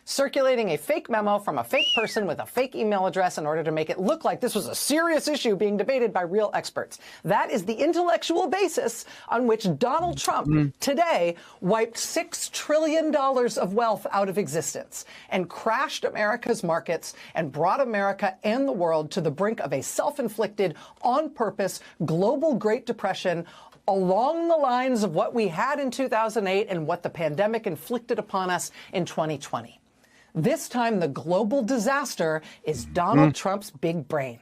circulating a fake memo from a fake person with a fake email address in order to make it look like this was a serious issue being debated by real experts. That is the intellectual basis on which Donald Trump today wiped $6 trillion of wealth out of existence and crashed America's markets and brought America and the world to the brink of a self-inflicted, on-purpose, global Great Depression along the lines of what we had in 2008 and what the pandemic inflicted upon us in 2020. This time, the global disaster is Donald Trump's big brain.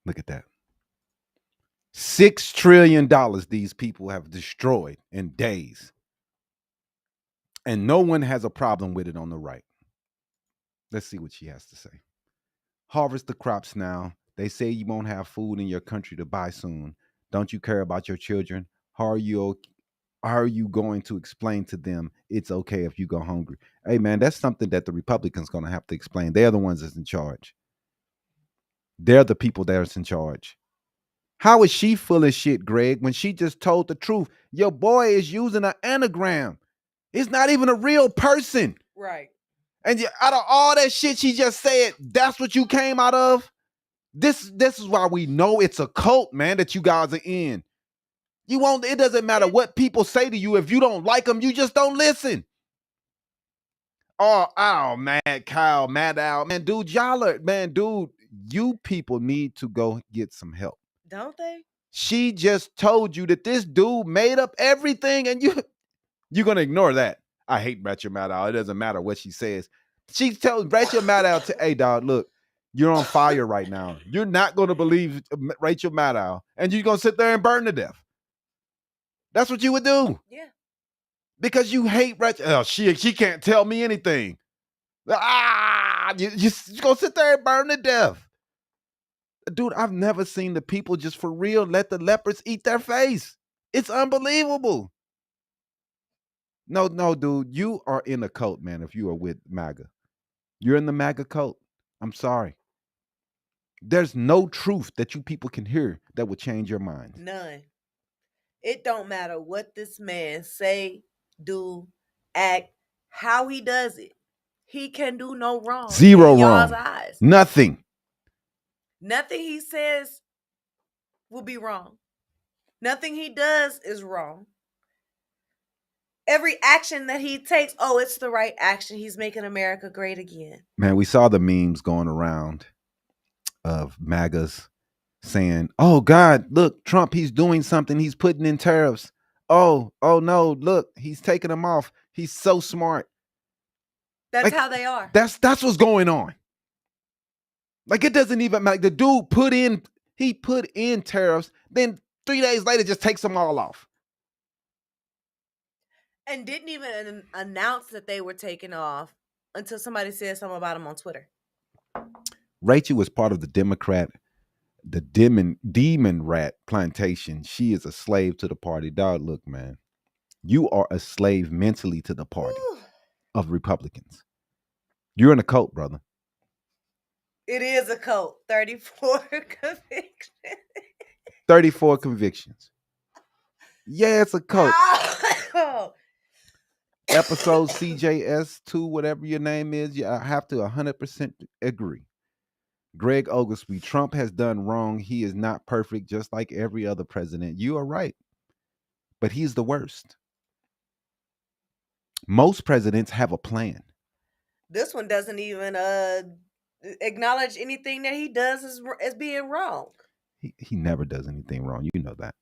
Look at that. $6 trillion these people have destroyed in days. And no one has a problem with it on the right. Let's see what she has to say. Harvest the crops now. They say you won't have food in your country to buy soon. Don't you care about your children? How are you going to explain to them it's okay if you go hungry? Hey, man, that's something that the Republicans going to have to explain. They're the ones that's in charge. They're the people that's in charge. How is she full of shit, Greg, when she just told the truth? Your boy is using an anagram. It's not even a real person. Right. And out of all that shit she just said, that's what you came out of? This is why we know it's a cult, man, that you guys are in. It doesn't matter what people say to you. If you don't like them, you just don't listen. Oh, man, Kyle, Mad Al, man, dude, you people need to go get some help. Don't they? She just told you that this dude made up everything, and you're going to ignore that. I hate Rachel Maddow. It doesn't matter what she says. She tells Rachel Maddow, hey, dog, look, you're on fire right now. You're not going to believe Rachel Maddow, and you're going to sit there and burn to death. That's what you would do. Yeah. Because you hate Rachel. Oh, she can't tell me anything. You're going to sit there and burn to death. Dude, I've never seen the people just for real let the leopards eat their face. It's unbelievable. No, dude, you are in a cult, man, if you are with MAGA. You're in the MAGA cult. I'm sorry. There's no truth that you people can hear that will change your mind. None. It don't matter what this man say, do, act, how he does it. He can do no wrong. Zero in y'all's wrong. eyes. Nothing. Nothing he says will be wrong. Nothing he does is wrong. Every action that he takes, it's the right action. He's making America great again. Man, we saw the memes going around of MAGAs saying, oh, God, look, Trump, he's doing something. He's putting in tariffs. Oh, no, look, he's taking them off. He's so smart. That's how they are. That's what's going on. Like, it doesn't even matter. The dude put in tariffs, then 3 days later just takes them all off. And didn't even announce that they were taken off until somebody said something about him on Twitter. Rachel was part of the demon rat plantation. She is a slave to the party. Dog, look, man, you are a slave mentally to the party of Republicans. You're in a cult, brother. It is a cult. 34 convictions. 34 convictions. Yeah, it's a cult. Episode CJS2, whatever your name is, I have to 100% agree. Greg Oglesby, Trump has done wrong. He is not perfect, just like every other president. You are right. But he's the worst. Most presidents have a plan. This one doesn't even acknowledge anything that he does as being wrong. He never does anything wrong. You know that.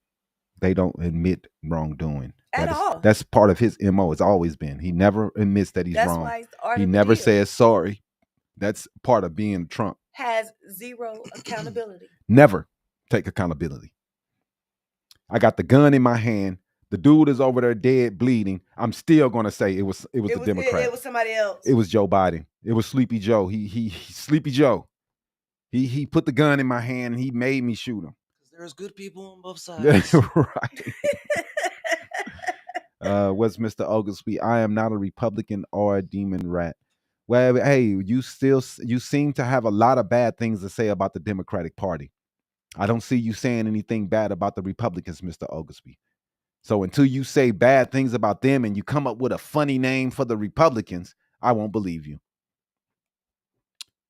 They don't admit wrongdoing. At all. That's part of his MO. It's always been. He never admits that he's wrong. Why He never says sorry. That's part of being Trump. Has zero accountability. Never take accountability. I got the gun in my hand. The dude is over there dead, bleeding. I'm still going to say it was the Democrat. It was somebody else. It was Joe Biden. It was Sleepy Joe. He Sleepy Joe. He put the gun in my hand and he made me shoot him. There's good people on both sides. Right. What's Mr. Oglesby? I am not a Republican or a demon rat. Well, hey, you seem to have a lot of bad things to say about the Democratic Party. I don't see you saying anything bad about the Republicans, Mr. Oglesby. So until you say bad things about them and you come up with a funny name for the Republicans, I won't believe you.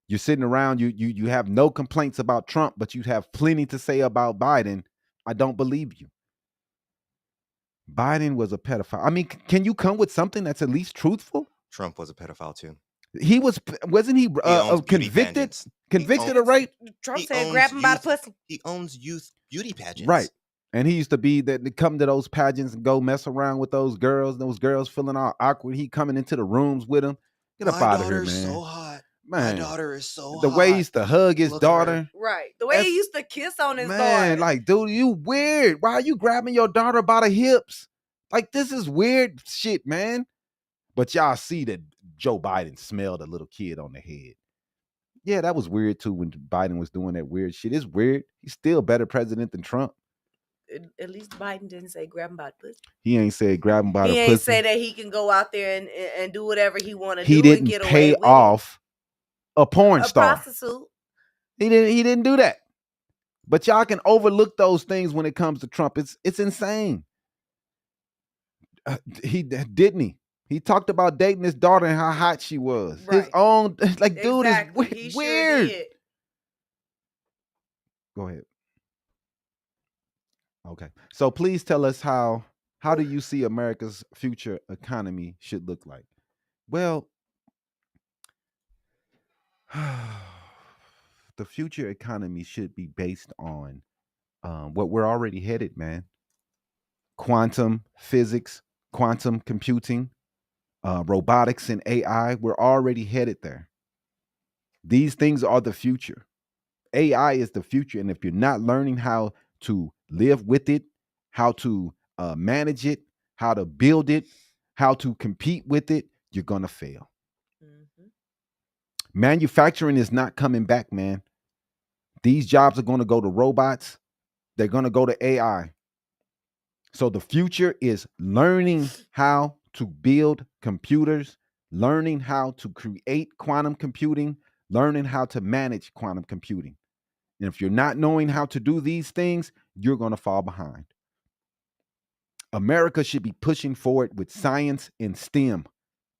You're sitting around, you have no complaints about Trump, but you have plenty to say about Biden. I don't believe you. Biden was a pedophile. I mean, can you come with something that's at least truthful? Trump was a pedophile too. He wasn't he convicted? Convicted of rape? Trump said grab him by the pussy. He owns youth beauty pageants. Right. And he used to be that to come to those pageants and go mess around with those girls feeling all awkward. He coming into the rooms with them. Get up out of here, man. So hot. Man, my daughter is so the hot. way he used to hug his daughter. Right. The way he used to kiss on his daughter. Man, like, dude, you weird. Why are you grabbing your daughter by the hips? Like, this is weird shit, man. But y'all see that Joe Biden smelled a little kid on the head. Yeah, that was weird too when Biden was doing that weird shit. It's weird. He's still a better president than Trump. At least Biden didn't say grab him by the pussy. He ain't said grab him by the pussy. He ain't say that he can go out there and do whatever he want to do. He didn't and get pay away with off a porn star. Prostitute. He didn't do that. But y'all can overlook those things when it comes to Trump. It's insane. He talked about dating his daughter and how hot she was. Right. His own, like, dude, is weird. Sure go ahead. Okay. So please tell us how do you see America's future economy should look like? Well, the future economy should be based on what we're already headed, man. Quantum physics, quantum computing, robotics and AI. We're already headed there. These things are the future. AI is the future. And if you're not learning how to live with it, how to manage it, how to build it, how to compete with it, you're going to fail. Mm-hmm. Manufacturing is not coming back, man. These jobs are going to go to robots. They're going to go to AI. So the future is learning how to build computers, learning how to create quantum computing, learning how to manage quantum computing. And if you're not knowing how to do these things, you're going to fall behind. America should be pushing forward with science and STEM.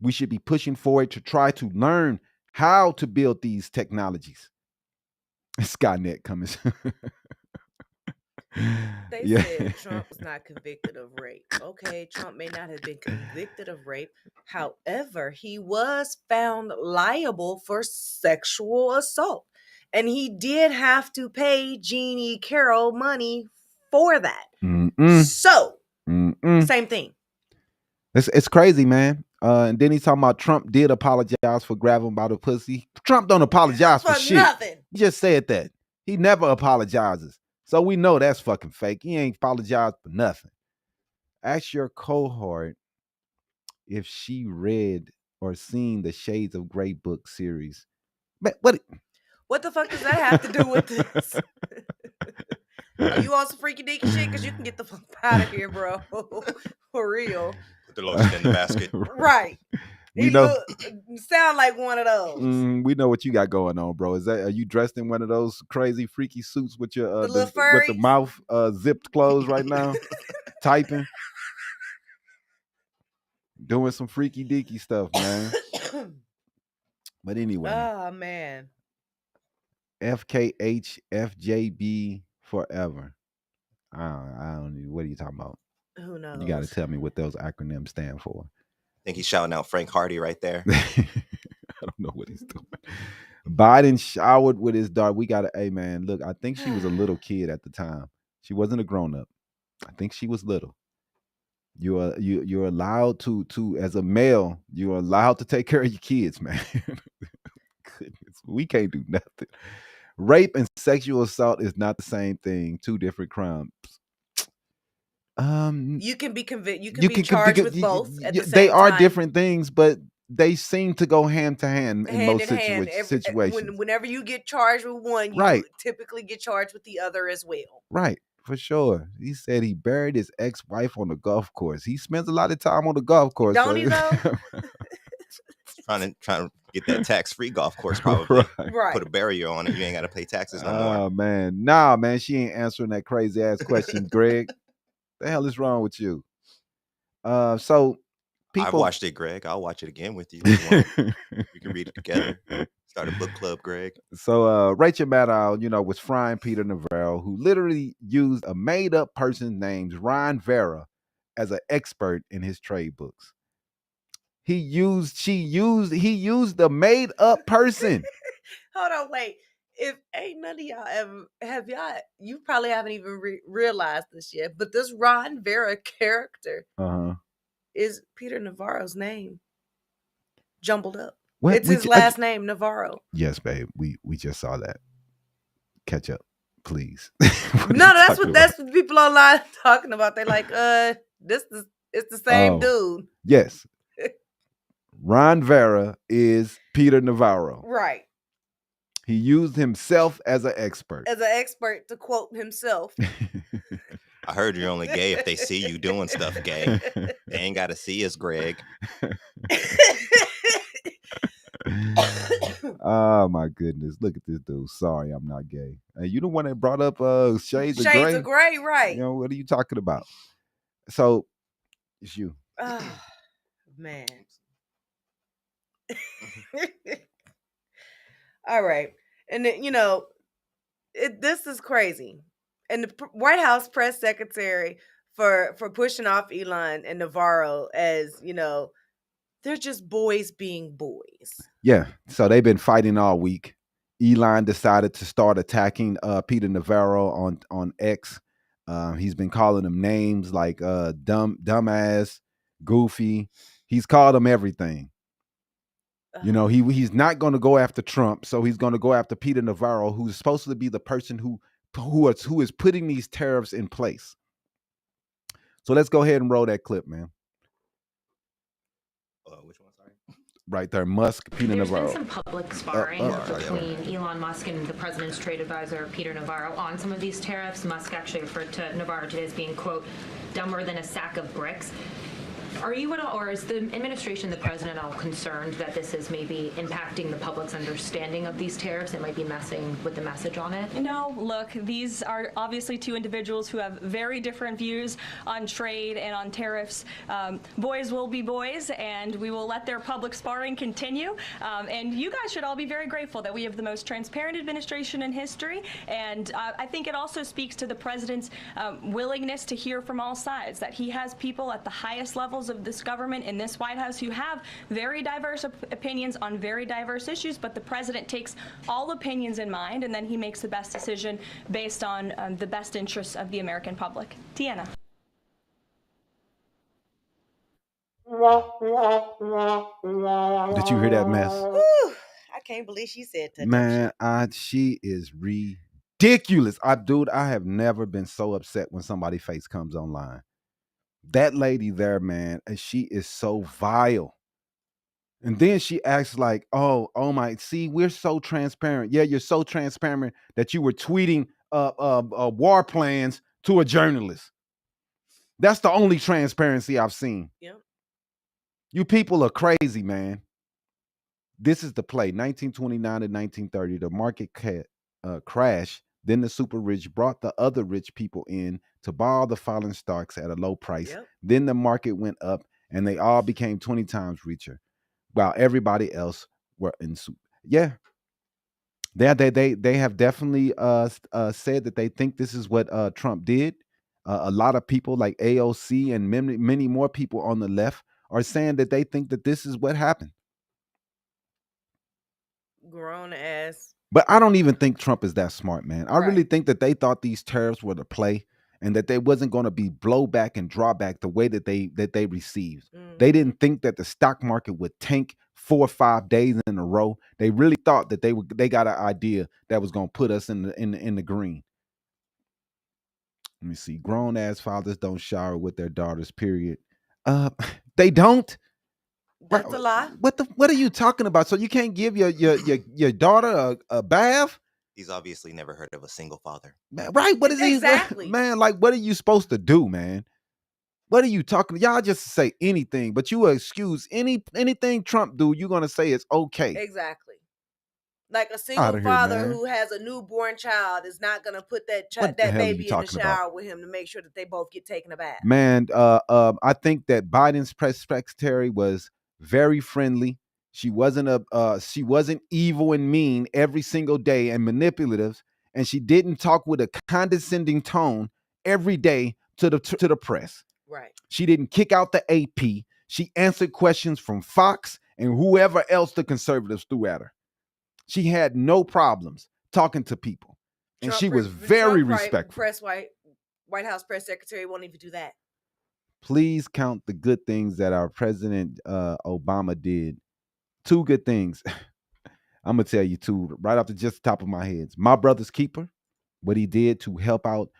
We should be pushing forward to try to learn how to build these technologies. Skynet coming. They said Trump was not convicted of rape. Okay, Trump may not have been convicted of rape. However, he was found liable for sexual assault. And he did have to pay Jeannie Carroll money for that. So, same thing. It's crazy, man. And then he's talking about Trump did apologize for grabbing by the pussy. Trump don't apologize for shit. Nothing. He just said that. He never apologizes. So we know that's fucking fake. He ain't apologized for nothing. Ask your cohort if she read or seen the Shades of Grey book series. What the fuck does that have to do with this? You on some freaky deaky shit? Because you can get the fuck out of here, bro. For real. Put the lotion in the basket. Right. You sound like one of those. We know what you got going on, bro. Are you dressed in one of those crazy freaky suits with your with the mouth zipped closed right now? Typing. Doing some freaky deaky stuff, man. But anyway. Oh man. FKH FJB forever. I don't know. What are you talking about? Who knows? You got to tell me what those acronyms stand for. I think he's shouting out Frank Hardy right there. I don't know what he's doing. Biden showered with his daughter. Hey man, look, I think she was a little kid at the time. She wasn't a grown-up. I think she was little. You're allowed to as a male, you're allowed to take care of your kids, man. Goodness, we can't do nothing. Rape and sexual assault is not the same thing. Two different crimes. You can be convicted. You can be charged with both at the same time. They are different things, but they seem to go hand to hand in most situations. Whenever you get charged with one, you typically get charged with the other as well. Right, for sure. He said he buried his ex-wife on the golf course. He spends a lot of time on the golf course. Don't he though? trying to get that tax-free golf course, probably. Right. Put a barrier on it. You ain't got to pay taxes no more. Oh man, nah, man, she ain't answering that crazy ass question, Greg. The hell is wrong with you? So people, I've watched it, Greg. I'll watch it again with you. If you want. We can read it together. Start a book club, Greg. So Rachel Maddow, was frying Peter Navarro, who literally used a made-up person named Ron Vera as an expert in his trade books. He used the made-up person. Hold on, wait. If ain't none of y'all you probably haven't even realized this yet, but this Ron Vera character is Peter Navarro's name jumbled up. What? It's his last name, Navarro. Yes, babe. We just saw that. Catch up, please. No, that's what people online talking about. They're like, it's the same dude. Yes. Ron Vera is Peter Navarro. Right. He used himself as an expert. As an expert to quote himself. I heard you're only gay if they see you doing stuff gay. They ain't got to see us, Greg. Oh my goodness! Look at this dude. Sorry, I'm not gay. You the one that brought up shades of gray. Shades of gray, right? What are you talking about? So it's you. Oh man. All right, and then, this is crazy. And the White House press secretary for pushing off Elon and Navarro as they're just boys being boys. Yeah. So they've been fighting all week. Elon decided to start attacking Peter Navarro on X. He's been calling him names like dumbass, goofy. He's called him everything. He's not going to go after Trump, so he's going to go after Peter Navarro, who's supposed to be the person who is putting these tariffs in place. So let's go ahead and roll that clip, man. Which one? Sorry. Right there, Musk, Peter Navarro. There's been some public sparring between Elon Musk and the president's trade advisor, Peter Navarro, on some of these tariffs. Musk actually referred to Navarro today as being, quote, dumber than a sack of bricks. Are you at all, or is the administration, the president, all concerned that this is maybe impacting the public's understanding of these tariffs? It might be messing with the message on it? No, look, these are obviously two individuals who have very different views on trade and on tariffs. Boys will be boys, and we will let their public sparring continue. And you guys should all be very grateful that we have the most transparent administration in history. And I think it also speaks to the president's willingness to hear from all sides, that he has people at the highest levels of this government in this White House who have very diverse opinions on very diverse issues, but the president takes all opinions in mind, and then he makes the best decision based on the best interests of the American public. Tiana. Did you hear that mess? Whew, I can't believe she said that. Man, she is ridiculous. Dude, I have never been so upset when somebody's face comes online. That lady there, man, she is so vile. And then she acts like, oh my, see, we're so transparent. Yeah, you're so transparent that you were tweeting war plans to a journalist. That's the only transparency I've seen. Yep. You people are crazy, man. This is the play. 1929 to 1930, the market crashed. Then the super rich brought the other rich people in to buy all the falling stocks at a low price. Yep. Then the market went up and they all became 20 times richer while everybody else were in. Yeah. They have definitely said that they think this is what Trump did. A lot of people like AOC and many more people on the left are saying that they think that this is what happened. Grown ass. But I don't even think Trump is that smart, man. I really think that they thought these tariffs were the play and that they wasn't going to be blowback and drawback the way that they received. They didn't think that the stock market would tank 4 or 5 days in a row. They really thought that they got an idea that was going to put us in the green. Let me see. Grown ass fathers don't shower with their daughters, period. They don't. That's a lie. What are you talking about? So you can't give your daughter a bath? He's obviously never heard of a single father. Man, right? What is exactly. Man, like, what are you supposed to do, man? What are you talking? Y'all just say anything, but you excuse anything Trump do, you're gonna say it's okay. Exactly. Like a single Outta here, father man. who has a newborn child is not gonna put that What the hell are you baby in the talking about? shower with him to make sure that they both get taken a bath. Man, I think that Biden's press secretary was very friendly. She wasn't evil and mean every single day and manipulative, and she didn't talk with a condescending tone every day to the press. Right. She didn't kick out the AP. She answered questions from Fox and whoever else the conservatives threw at her. She had no problems talking to people, and she was very respectful. White House press secretary won't even do that. Please count the good things that our President Obama did. 2 good things. I'm going to tell you 2 right off the top of my head. My brother's keeper, what he did to help out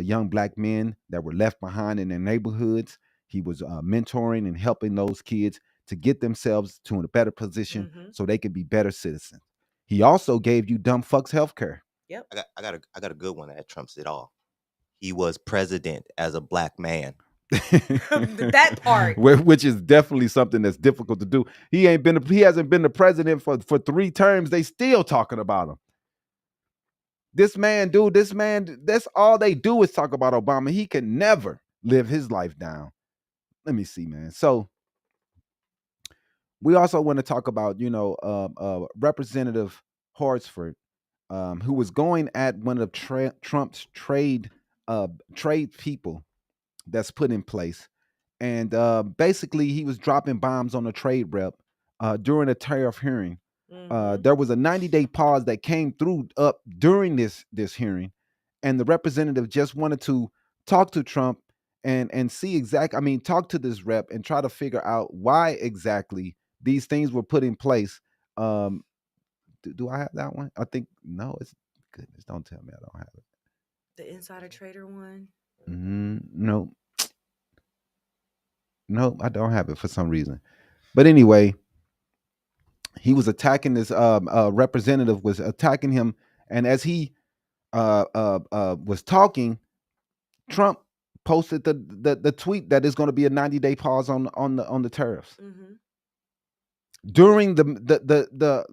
young black men that were left behind in their neighborhoods. He was mentoring and helping those kids to get themselves to a better position so they could be better citizens. He also gave you dumb fucks health care. Yep. I got a good one that trumps it all. He was president as a black man. That part, which is definitely something that's difficult to do. He hasn't been the president for 3 terms. They still talking about him. This man, that's all they do is talk about Obama. He can never live his life down. Let me see, man. So we also want to talk about, Representative Horsford, who was going at one of Trump's trade people that's put in place. And basically, he was dropping bombs on a trade rep during a tariff hearing. There was a 90-day pause that came through up during this hearing, and the representative just wanted to talk to Trump and see talk to this rep and try to figure out why exactly these things were put in place. Do I have that one? I think no. It's goodness. Don't tell me I don't have it. The insider trader one. No, I don't have it for some reason. But anyway, he was attacking this representative was attacking him, and as he was talking, Trump posted the tweet that is going to be a 90-day pause on the tariffs during the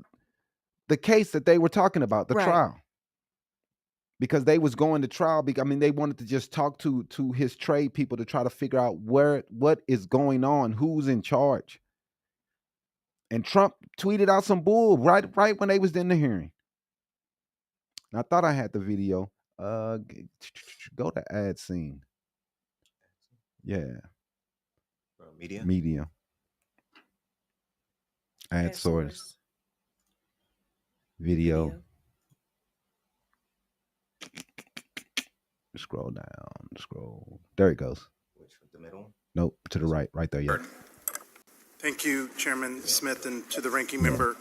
case that they were talking about, the trial. Because they was going to trial. They wanted to just talk to his trade people to try to figure out what is going on, who's in charge. And Trump tweeted out some bull right when they was in the hearing. And I thought I had the video. Go to ad scene. Yeah. Media. Ad source. Video. Scroll down. There it goes. Which, the middle? Nope, to the right there. Yeah. Thank you, Chairman Smith, and to the ranking member.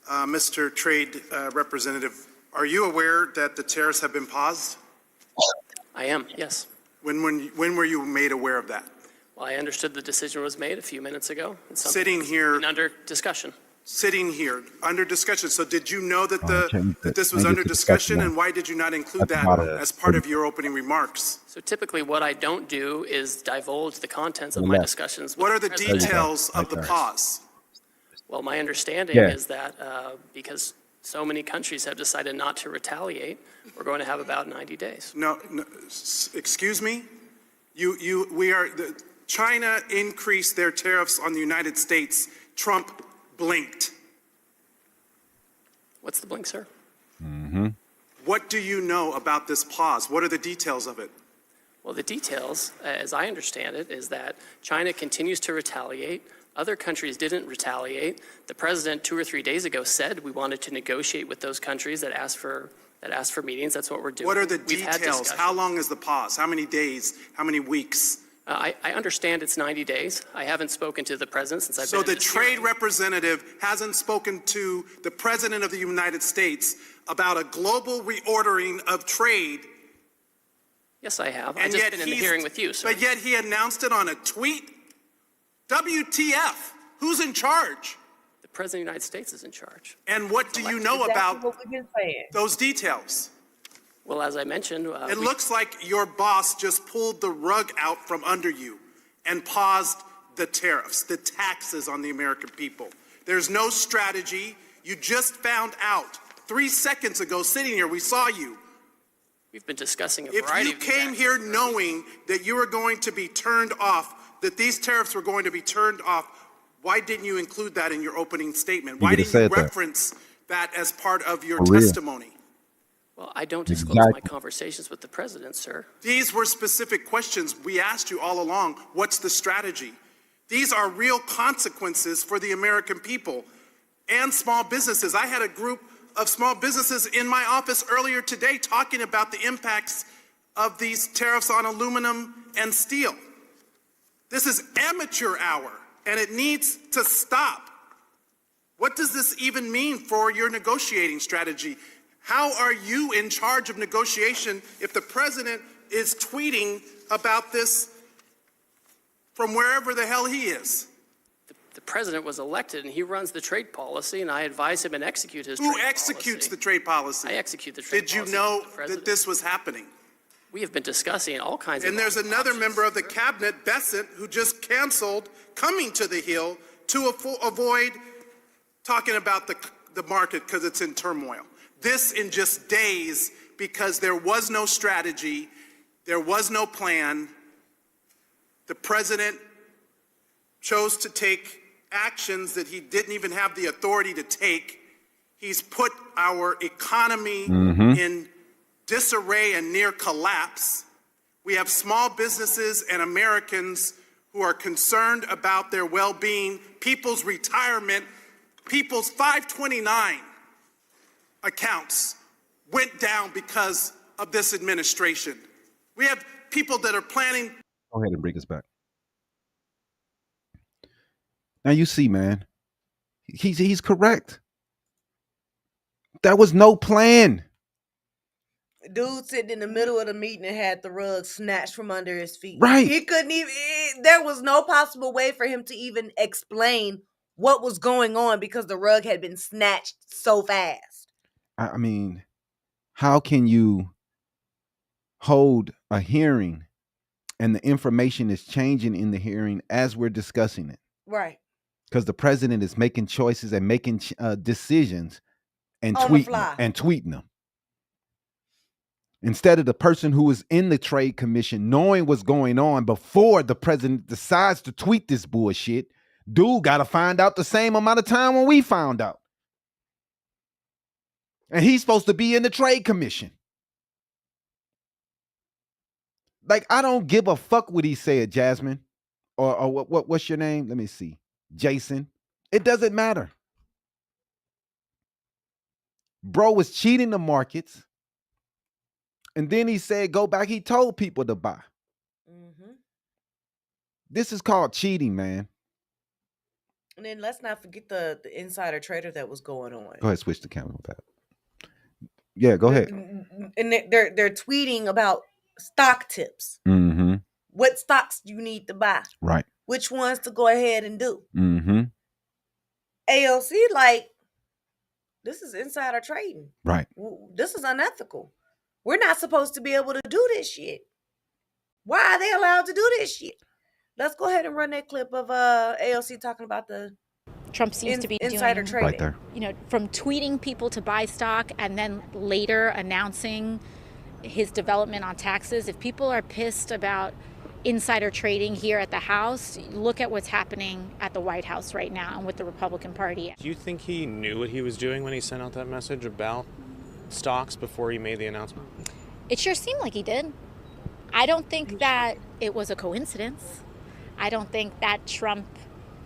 Mr. Trade Representative, are you aware that the tariffs have been paused? I am, yes. When were you made aware of that? Well, I understood the decision was made a few minutes ago. It's sitting here under discussion. Sitting here under discussion. So did you know that that this was under discussion, and why did you not include that as part of your opening remarks? So typically what I don't do is divulge the contents of my discussions. What are the details of the pause? Well, my understanding is that because so many countries have decided not to retaliate, we're going to have about 90 days. No, excuse me? China increased their tariffs on the United States. Trump blinked. What's the blink, sir? What do you know about this pause? What are the details of it? Well, the details, as I understand it, is that China continues to retaliate. Other countries didn't retaliate. The president 2 or 3 days ago said we wanted to negotiate with those countries that asked for meetings. That's what we're doing. What are the details? How long is the pause? How many days? How many weeks? I understand it's 90 days. I haven't spoken to the president since I've been. So the trade representative hasn't spoken to the president of the United States about a global reordering of trade. Yes, I have. I've just been in the hearing with you, sir. But yet he announced it on a tweet. WTF? Who's in charge? The president of the United States is in charge. And what do you know about those details? Well, as I mentioned, it looks like your boss just pulled the rug out from under you and paused the tariffs, the taxes on the American people. There's no strategy. You just found out 3 seconds ago, sitting here, we saw you. We've been discussing a If variety you of came here knowing that you were going to be turned off, that these tariffs were going to be turned off, why didn't you include that in your opening statement? Why didn't you reference that as part of your testimony? Well, I don't disclose my conversations with the president, sir. These were specific questions we asked you all along. What's the strategy? These are real consequences for the American people and small businesses. I had a group of small businesses in my office earlier today talking about the impacts of these tariffs on aluminum and steel. This is amateur hour, and it needs to stop. What does this even mean for your negotiating strategy? How are you in charge of negotiation if the president is tweeting about this from wherever the hell he is? The president was elected, and he runs the trade policy, and I advise him and execute his trade policy. Who executes the trade policy? I execute the trade policy. Did you know that this was happening? We have been discussing all kinds of And there's another member of the cabinet, Bessent, who just canceled coming to the Hill to avoid talking about the market because it's in turmoil. This in just days because there was no strategy, there was no plan. The president chose to take actions that he didn't even have the authority to take. He's put our economy in disarray and near collapse. We have small businesses and Americans who are concerned about their well-being, people's retirement, people's 529 accounts went down because of this administration. We have people that are planning. Go ahead and bring us back. Now you see, man, he's correct. There was no plan. Dude sitting in the middle of the meeting and had the rug snatched from under his feet. Right. He couldn't even, there was no possible way for him to even explain what was going on because the rug had been snatched so fast. I mean, how can you hold a hearing and the information is changing in the hearing as we're discussing it? Right. Because the president is making choices and making decisions and On the fly. tweeting them. Instead of the person who is in the trade commission knowing what's going on before the president decides to tweet this bullshit, dude got to find out the same amount of time when we found out. And he's supposed to be in the trade commission. Like, I don't give a fuck what he said, Jasmine. Or what's your name? Let me see. Jason. It doesn't matter. Bro was cheating the markets. And then he said, go back. He told people to buy. This is called cheating, man. And then let's not forget the insider trader that was going on. Go ahead, switch the camera, Pat. Yeah, go ahead. And they're tweeting about stock tips. What stocks do you need to buy? Right. Which ones to go ahead and do? AOC, like, this is insider trading. Right. This is unethical. We're not supposed to be able to do this shit. Why are they allowed to do this shit? Let's go ahead and run that clip of AOC talking about the Trump seems to be insider doing, trading. Right there. You know, from tweeting people to buy stock and then later announcing his development on taxes. If people are pissed about insider trading here at the House, look at what's happening at the White House right now and with the Republican Party. Do you think he knew what he was doing when he sent out that message about stocks before he made the announcement? It sure seemed like he did. I don't think that it was a coincidence. I don't think that Trump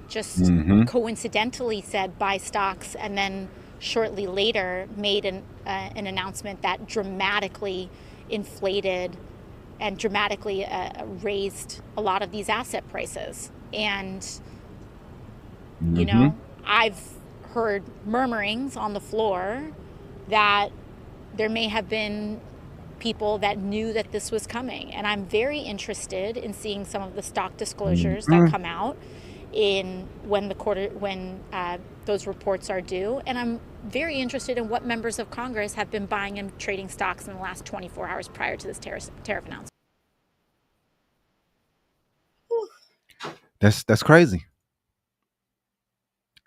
just coincidentally said buy stocks and then shortly later made an announcement that dramatically inflated and dramatically raised a lot of these asset prices. And, you know, I've heard murmurings on the floor that there may have been people that knew that this was coming. And I'm very interested in seeing some of the stock disclosures that come out in when those reports are due. And I'm very interested in what members of Congress have been buying and trading stocks in the last 24 hours prior to this tariff announcement. That's crazy.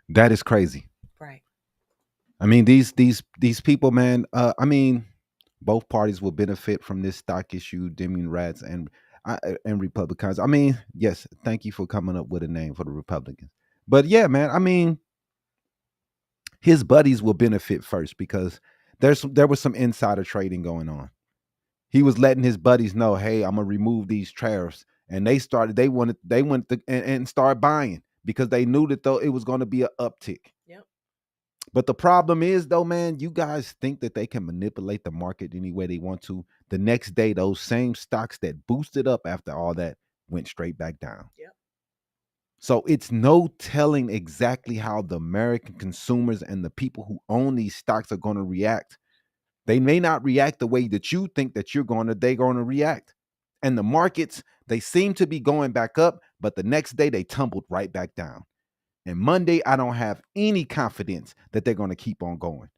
That is crazy. Right. I mean, these people, man. I mean, both parties will benefit from this stock issue, Democrats and Republicans. I mean, yes, thank you for coming up with a name for the Republicans. But yeah, man, I mean, his buddies will benefit first because there was some insider trading going on. He was letting his buddies know, hey, I'm gonna remove these tariffs, and they wanted to and start buying because they knew that though it was going to be an uptick. Yep. But the problem is, though, man, you guys think that they can manipulate the market any way they want to. The next day, those same stocks that boosted up after all that went straight back down. Yep. So it's no telling exactly how the American consumers and the people who own these stocks are going to react. They may not react the way that you think that they're going to react. And the markets, they seem to be going back up, but the next day they tumbled right back down. And Monday, I don't have any confidence that they're going to keep on going.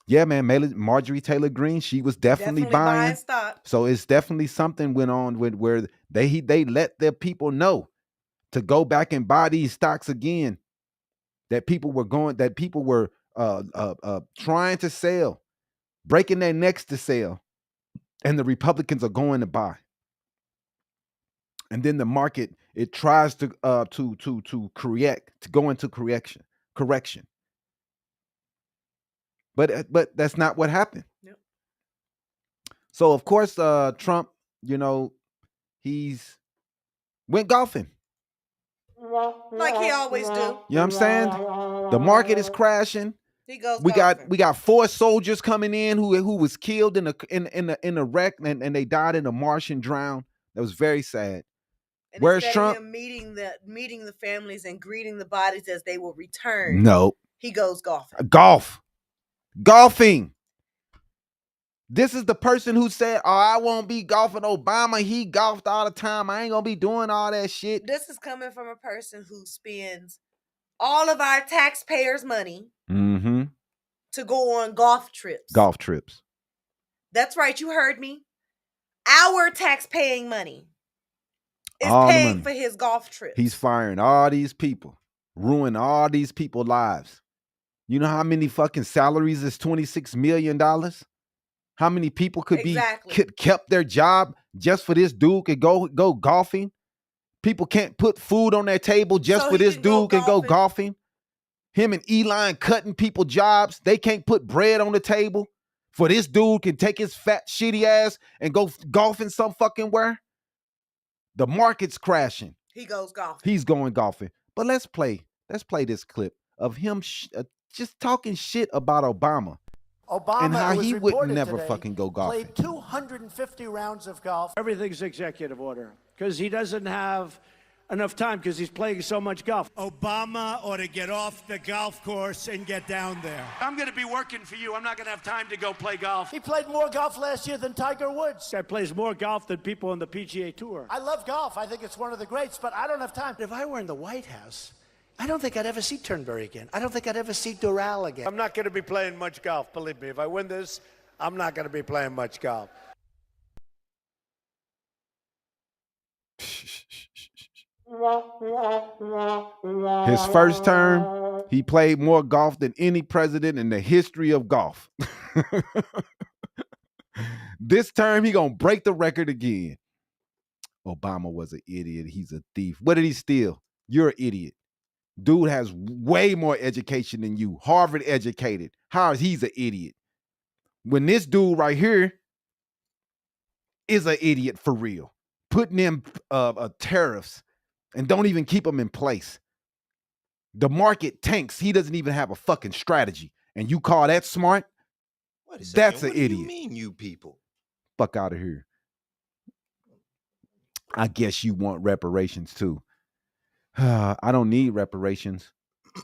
Yeah, man, Marjorie Taylor Greene, she was definitely buying stock. So it's definitely something went on with where they let their people know to go back and buy these stocks again. That people were trying to sell, breaking their necks to sell, and the Republicans are going to buy. And then the market, it tries to correct, to go into correction. But that's not what happened. Yep. So of course, Trump, he's went golfing. Like he always do. You know what I'm saying? The market is crashing. He goes We golfing. got 4 soldiers coming in who was killed in a wreck and they died in a Martian drown. That was very sad. And Where's instead of Trump? him meeting the families and greeting the bodies as they will return. No. He goes golfing. Golfing. This is the person who said, "Oh, I won't be golfing." Obama, he golfed all the time. I ain't gonna be doing all that shit. This is coming from a person who spends all of our taxpayers' money to go on golf trips. Golf trips. That's right. You heard me. Our tax-paying money is All the paid money. for his golf trips. He's firing all these people, ruining all these people's lives. You know how many fucking salaries is $26 million? How many people could kept their job just for this dude could go golfing? People can't put food on their table just for this dude can go golfing. Him and Elon cutting people jobs. They can't put bread on the table for this dude can take his fat shitty ass and go golfing some fucking where. The market's crashing. He goes golfing. He's going golfing. But let's play this clip of him just talking shit about Obama. Obama and how he would never today, fucking go golfing. Played 250 rounds of golf. Everything's executive order because he doesn't have enough time because he's playing so much golf. Obama ought to get off the golf course and get down there. I'm going to be working for you. I'm not going to have time to go play golf. He played more golf last year than Tiger Woods. That plays more golf than people on the PGA Tour. I love golf. I think it's one of the greats, but I don't have time. If I were in the White House, I don't think I'd ever see Turnberry again. I don't think I'd ever see Doral again. I'm not going to be playing much golf, believe me. If I win this, I'm not going to be playing much golf. His first term, he played more golf than any president in the history of golf. This term, he gonna break the record again. Obama was an idiot. He's a thief. What did he steal? You're an idiot. Dude has way more education than you. Harvard educated. How is he's an idiot? When this dude right here is an idiot for real. Putting in tariffs and don't even keep them in place. The market tanks. He doesn't even have a fucking strategy. And you call that smart? That's an idiot. What do you mean, you people? Fuck out of here. I guess you want reparations too. I don't need reparations,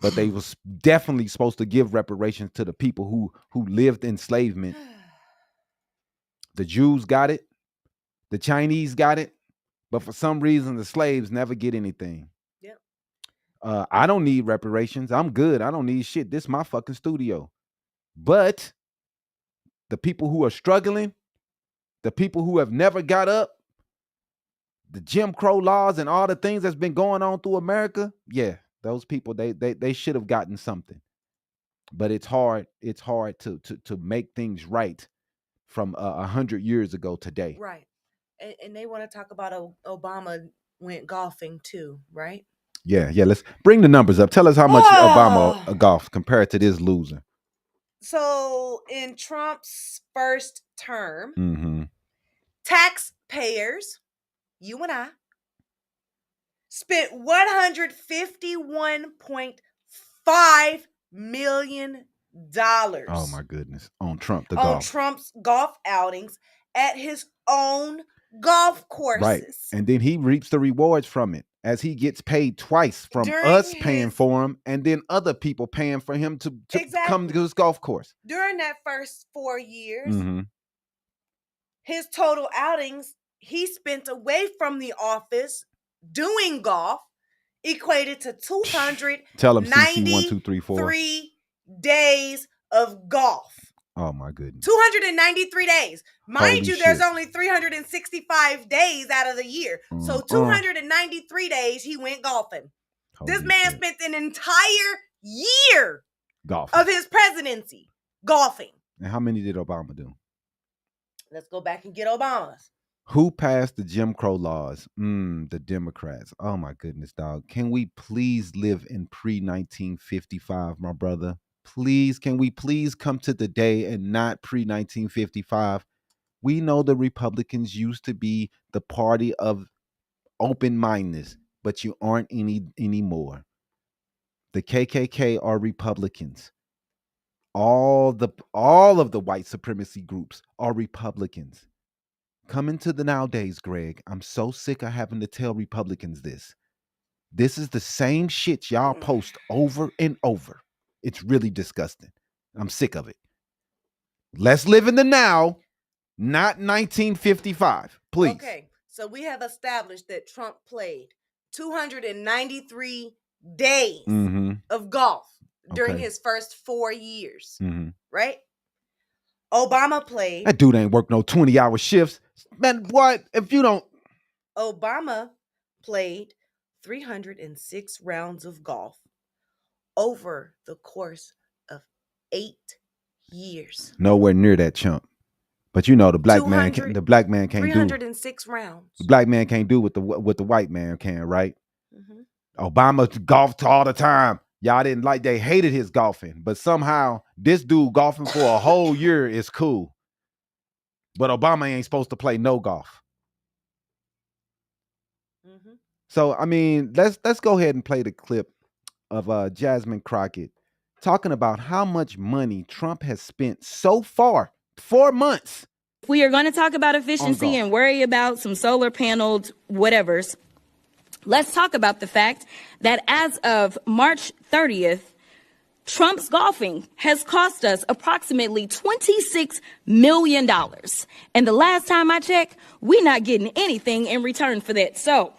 but they was definitely supposed to give reparations to the people who lived enslavement. The Jews got it. The Chinese got it. But for some reason, the slaves never get anything. Yep. I don't need reparations. I'm good. I don't need shit. This is my fucking studio. But the people who are struggling, the people who have never got up, the Jim Crow laws and all the things that's been going on through America, yeah, those people, they should have gotten something. but it's hard. It's hard to make things right from 100 years ago today. Right. And they want to talk about Obama went golfing too, right? Yeah. Let's bring the numbers up. Tell us how much Obama golfed compared to this loser. So in Trump's first term, Mm-hmm. taxpayers, you and I, spent $151.5 million. Oh my goodness. On Trump, the on golf. Trump's golf outings at his own golf courses. Right. And then he reaps the rewards from it as he gets paid twice from us paying for him and then other people paying for him to come to his golf course. During that first 4 years, his total outings he spent away from the office doing golf equated to 293 days of golf. Oh my goodness. 293 days. Mind Holy you, there's shit. only 365 days out of the year. So 293 days he went golfing. This man spent an entire year golfing of his presidency golfing. And how many did Obama do? Let's go back and get Obama's. Who passed the Jim Crow laws? The Democrats. Oh my goodness, dog. Can we please live in pre-1955, my brother? Please, can we please come to the day and not pre-1955? We know the Republicans used to be the party of open-mindedness, but you aren't anymore. The KKK are Republicans. All of the white supremacy groups are Republicans. Coming to the nowadays, Greg, I'm so sick of having to tell Republicans this. This is the same shit y'all post over and over. It's really disgusting. I'm sick of it. Let's live in the now, not 1955, please. Okay, so we have established that Trump played 293 days of golf during his first 4 years, right? Obama played. That dude ain't work no 20-hour shifts. Man, what? If you don't. Obama played 306 rounds of golf over the course of 8 years. Nowhere near that chump. But you know the black man can't do 306 rounds. The black man can't do what the white man can, right? Obama golfed all the time. Y'all didn't like, they hated his golfing, but somehow this dude golfing for a whole year is cool. But Obama ain't supposed to play no golf. So I mean, let's go ahead and play the clip of Jasmine Crockett talking about how much money Trump has spent so far, 4 months. We are going to talk about efficiency and worry about some solar paneled whatevers. Let's talk about the fact that as of March 30th, Trump's golfing has cost us approximately $26 million. And the last time I checked, we're not getting anything in return for that. So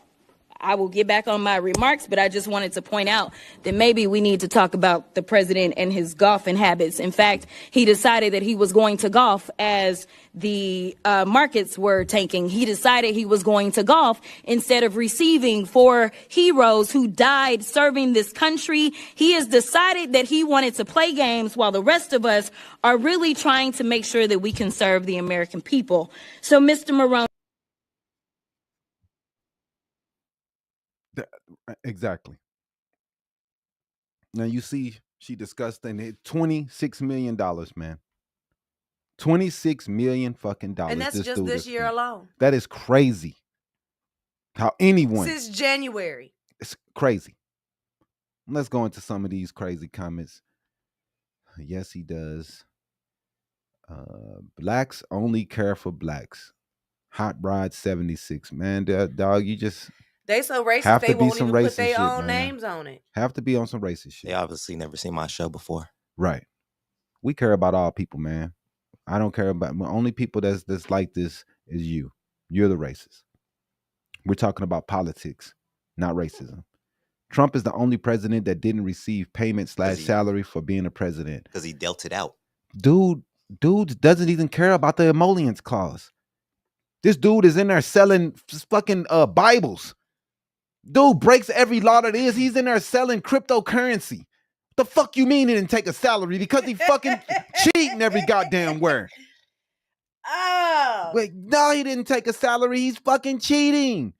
I will get back on my remarks, but I just wanted to point out that maybe we need to talk about the president and his golfing habits. In fact, he decided that he was going to golf as the markets were tanking. He decided he was going to golf instead of receiving 4 heroes who died serving this country. He has decided that he wanted to play games while the rest of us are really trying to make sure that we can serve the American people. So, Mr. Marone. Exactly. Now you see, she discussed $26 million, man. $26 million fucking dollars. And that's just this year alone. That is crazy. How anyone since January. It's crazy. Let's go into some of these crazy comments. Yes, he does. Blacks only care for blacks. Hot Rod 76. Man, dog, you just they so racist they won't even put their own names on it. Have to be on some racist shit. They obviously never seen my show before. Right. We care about all people, man. I don't care about the only people that's like this is you. You're the racist. We're talking about politics, not racism. Trump is the only president that didn't receive payment / salary for being a president. Because he dealt it out. Dude doesn't even care about the emollients clause. This dude is in there selling fucking Bibles. Dude breaks every law that is. He's in there selling cryptocurrency. What The fuck you mean he didn't take a salary? Because he fucking cheating every goddamn where. Oh. Wait, no, he didn't take a salary. He's fucking cheating.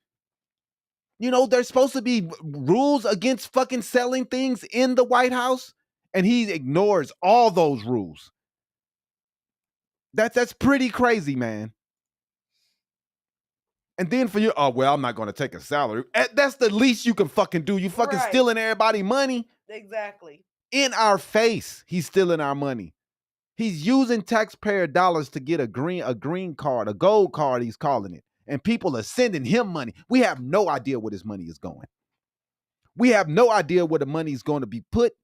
You know, there's supposed to be rules against fucking selling things in the White House, and he ignores all those rules. That's pretty crazy, man. And then for you, oh, well, I'm not going to take a salary. That's the least you can fucking do. You fucking stealing everybody money. Exactly. In our face, he's stealing our money. He's using taxpayer dollars to get a green card, a gold card, he's calling it. And people are sending him money. We have no idea where this money is going. We have no idea where the money is going to be put.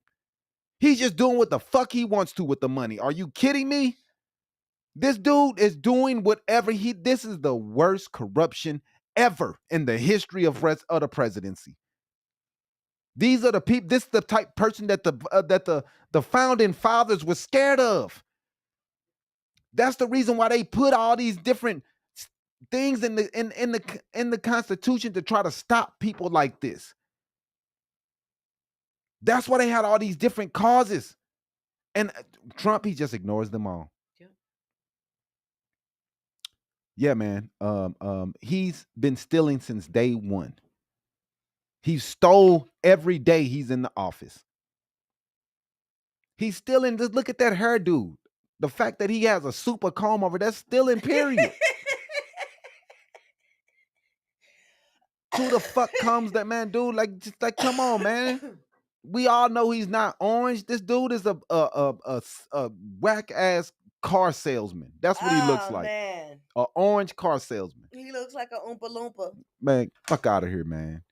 He's just doing what the fuck he wants to with the money. Are you kidding me? This dude is doing whatever this is the worst corruption ever in the history of the presidency. These are the people, this is the type person that the founding fathers were scared of. That's the reason why they put all these different things in the Constitution to try to stop people like this. That's why they had all these different causes. And Trump, he just ignores them all. Yeah, man. He's been stealing since day one. He stole every day he's in the office. He's stealing. Just look at that hairdo. The fact that he has a super comb over, that's stealing, period. Who the fuck comes that man, dude? Just come on, man. We all know he's not orange. This dude is a whack ass car salesman. That's what he looks like. Man. An orange car salesman. He looks like a Oompa Loompa. Man, fuck out of here, man.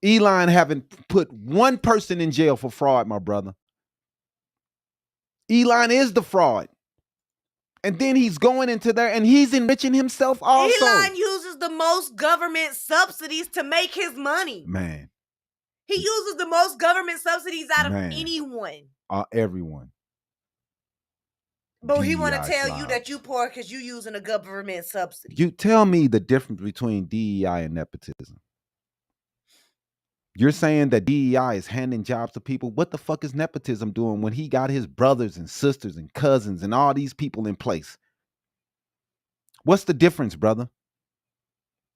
Elon haven't put one person in jail for fraud, my brother. Elon is the fraud. And then he's going into there and he's enriching himself also. Elon uses the most government subsidies to make his money. Man. He uses the most government subsidies out of anyone. Everyone. But he want to tell you that you poor because you using a government subsidy. You tell me the difference between DEI and nepotism. You're saying that DEI is handing jobs to people. What the fuck is nepotism doing when he got his brothers and sisters and cousins and all these people in place? What's the difference, brother?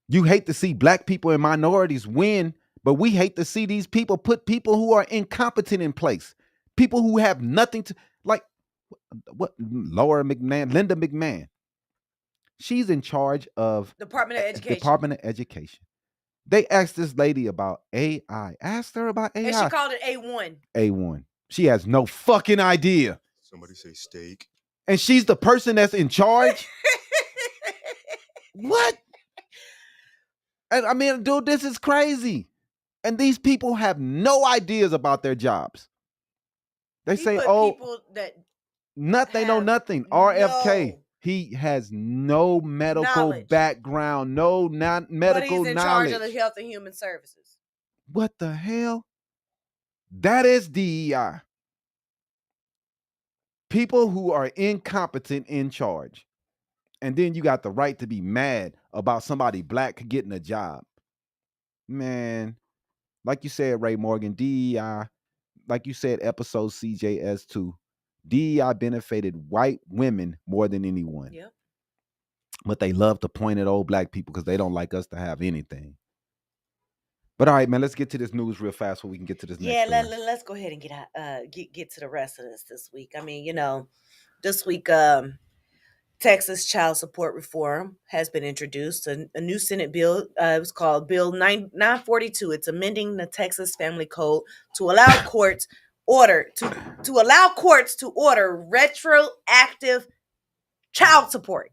You hate to see black people and minorities win, but we hate to see these people put people who are incompetent in place. People who have nothing to, like, Linda McMahon. She's in charge of Department of Education. They asked this lady about AI. Asked her about AI. And she called it A1. A1. She has no fucking idea. Somebody say steak. And she's the person that's in charge? What? And I mean, dude, this is crazy. And these people have no ideas about their jobs. They say, people that they know nothing. RFK. He has no medical background, not medical knowledge. But he's in charge of the Health and Human Services. What the hell? That is DEI. People who are incompetent in charge. And then you got the right to be mad about somebody black getting a job. Man, like you said, Ray Morgan, DEI, like you said, episode CJS2, DEI benefited white women more than anyone. Yep. But they love to point at old black people because they don't like us to have anything. But all right, man, let's get to this news real fast so we can get to this next story. Let's go ahead and get to the rest of this week. I mean, this week, Texas child support reform has been introduced. A new Senate bill, it was called Bill 942. It's amending the Texas Family Code to allow courts to order retroactive child support.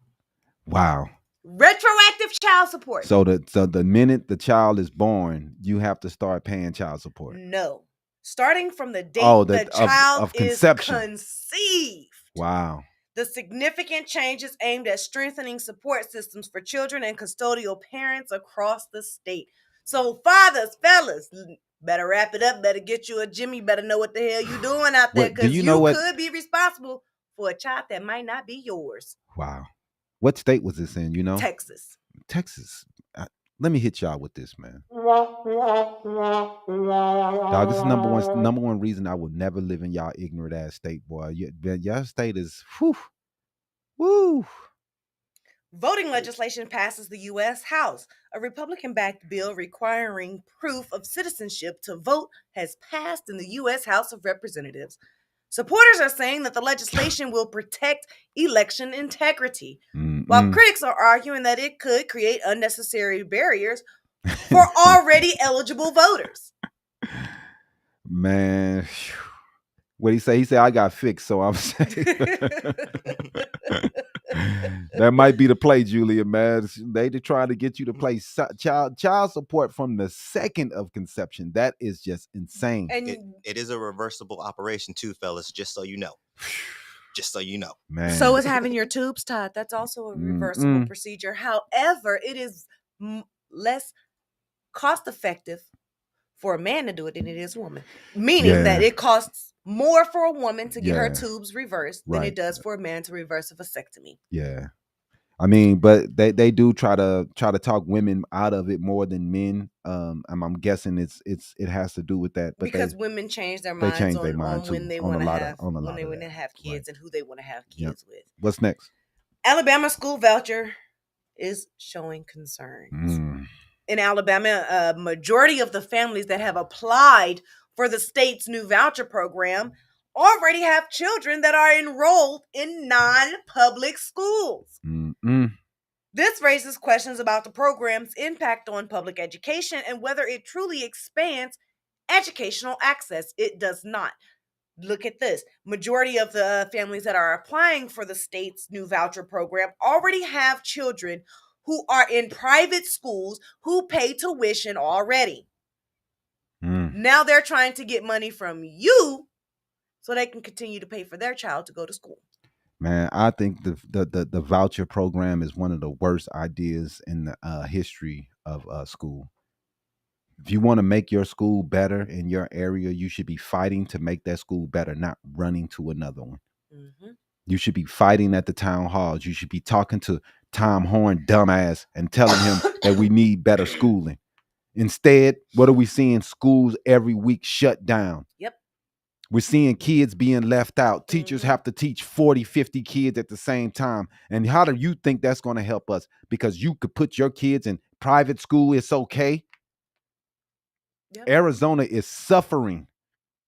Wow. Retroactive child support. So the minute the child is born, you have to start paying child support. No. Starting from the date the child is conceived. Wow. The significant changes aimed at strengthening support systems for children and custodial parents across the state. So fathers, fellas, better wrap it up. Better get you a Jimmy. Better know what the hell you doing out there, because you could be responsible for a child that might not be yours. Wow. What state was this in, Texas. Texas. Let me hit y'all with this, man. Dog, this is number one reason I will never live in y'all ignorant ass state, boy. Y'all state is woo. Voting legislation passes the U.S. House. A Republican-backed bill requiring proof of citizenship to vote has passed in the U.S. House of Representatives. Supporters are saying that the legislation will protect election integrity, while critics are arguing that it could create unnecessary barriers for already eligible voters. Man, what he say? He said, I got fixed, so I'm saying. That might be the play, Julia, man. They trying to get you to play child support from the second of conception. That is just insane. And it is a reversible operation too, fellas, just so you know. Just so you know. Man. So is having your tubes tied. That's also a reversible procedure. However, it is less cost effective for a man to do it than it is a woman. Meaning that it costs more for a woman to get her tubes reversed than it does for a man to reverse a vasectomy. Yeah. I mean, but they do try to talk women out of it more than men. I'm guessing it has to do with that. But because women change their minds on when they want to have kids and who they want to have kids with. What's next? Alabama school voucher is showing concerns. In Alabama, a majority of the families that have applied for the state's new voucher program already have children that are enrolled in non-public schools. This raises questions about the program's impact on public education and whether it truly expands educational access. It does not. Look at this. Majority of the families that are applying for the state's new voucher program already have children who are in private schools who pay tuition already. Now they're trying to get money from you so they can continue to pay for their child to go to school. Man, I think the voucher program is one of the worst ideas in the history of school. If you want to make your school better in your area, you should be fighting to make that school better, not running to another one. You should be fighting at the town halls. You should be talking to Tom Horn, dumbass, and telling him that we need better schooling. Instead, what are we seeing? Schools every week shut down. Yep. We're seeing kids being left out. Teachers have to teach 40, 50 kids at the same time. And how do you think that's going to help us? Because you could put your kids in private school, it's okay. Yep. Arizona is suffering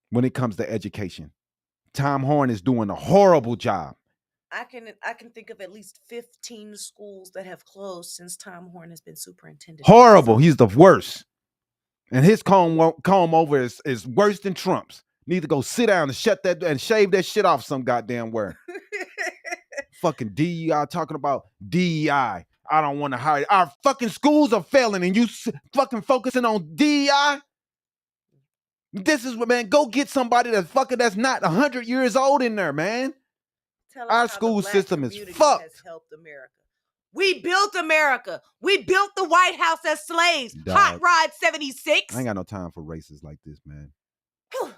when it comes to education. Tom Horn is doing a horrible job. I can think of at least 15 schools that have closed since Tom Horn has been superintendent. Horrible. He's the worst. And his comb over is worse than Trump's. Need to go sit down and shut that and shave that shit off some goddamn where. Fucking DEI talking about DEI. I don't want to hire. Our fucking schools are failing and you fucking focusing on DEI. This is what, man, go get somebody that's not 100 years old in there, man. Our school system is fucked. Has helped America. We built America. We built the White House as slaves. Dog. Hot Rod 76. I ain't got no time for races like this, man.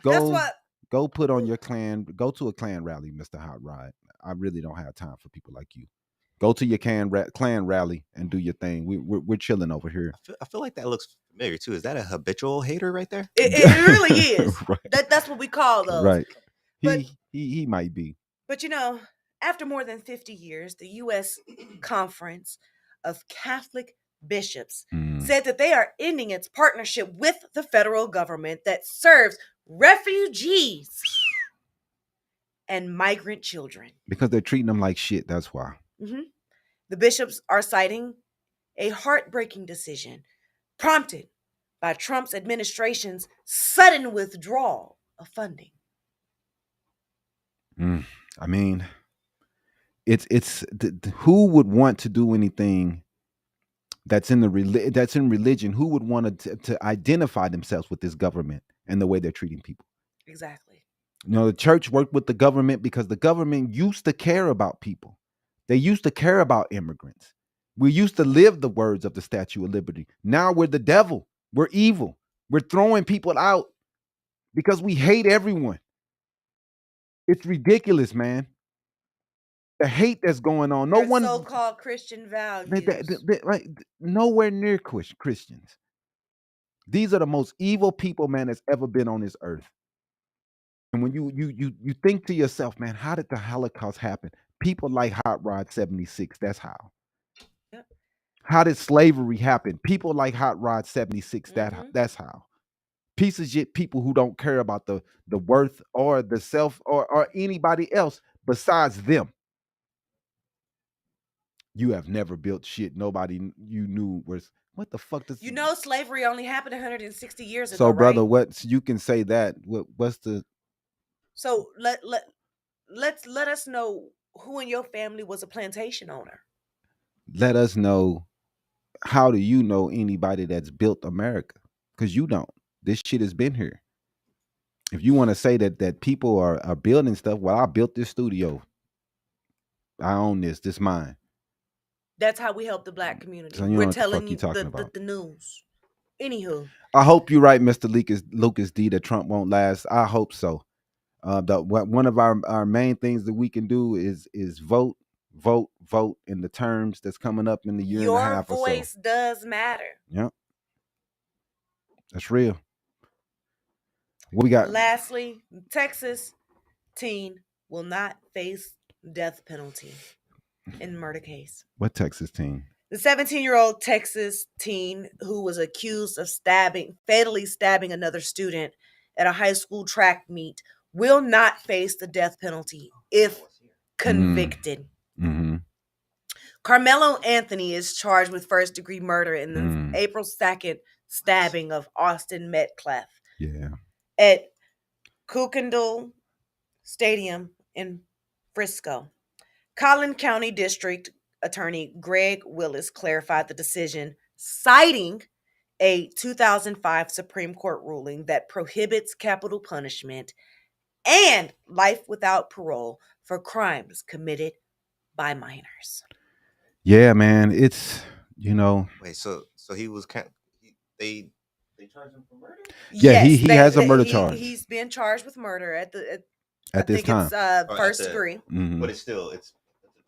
That's what. Go put on your Klan. Go to a Klan rally, Mr. Hot Rod. I really don't have time for people like you. Go to your Klan rally and do your thing. We're chilling over here. I feel like that looks familiar too. Is that a habitual hater right there? It really is. Right. That's what we call those. Right. But, he might be. But you know, after more than 50 years, the U.S. Conference of Catholic Bishops said that they are ending its partnership with the federal government that serves refugees and migrant children. Because they're treating them like shit, that's why. The bishops are citing a heartbreaking decision prompted by Trump's administration's sudden withdrawal of funding. I mean, it's who would want to do anything that's in religion? Who would want to identify themselves with this government and the way they're treating people? Exactly. You know, the church worked with the government because the government used to care about people. They used to care about immigrants. We used to live the words of the Statue of Liberty. Now we're the devil. We're evil. We're throwing people out because we hate everyone. It's ridiculous, man. The hate that's going on. No Their one, so-called Christian values. like, nowhere near Christians. These are the most evil people, man, that's ever been on this earth. And when you think to yourself, man, how did the Holocaust happen? People like Hot Rod 76. That's how. Yep. How did slavery happen? People like Hot Rod 76. That's how. Piece of shit people who don't care about the worth or the self or anybody else besides them. You have never built shit nobody you knew was. What the fuck does Slavery only happened 160 years ago, so brother, right? what you can say that what's the So let us know who in your family was a plantation owner. Let us know, how do you know anybody that's built America? Because you don't. This shit has been here. If you want to say that people are building stuff, well, I built this studio. I own this. This mine. That's how we help the black community. So you know We're what the telling fuck you you talking about. the news. Anywho, I hope you're right, Mr. Lucas D, that Trump won't last. I hope so. One of our main things that we can do is vote in the terms that's coming up in the year and a half or so. Your voice does matter. Yep. That's real. What we got? Lastly, Texas teen will not face death penalty in murder case. What Texas teen? The 17-year-old Texas teen who was accused of fatally stabbing another student at a high school track meet will not face the death penalty if convicted. Mm-hmm. Carmelo Anthony is charged with first-degree murder in the April 2nd stabbing of Austin Metcalf. Yeah. At Kukendall Stadium in Frisco. Collin County District Attorney Greg Willis clarified the decision, citing a 2005 Supreme Court ruling that prohibits capital punishment and life without parole for crimes committed by minors. Yeah, man, it's Wait, so he was they charged him for murder? Yeah, he has a murder charge. He's been charged with murder at this time. It's first degree. Mm-hmm. But it's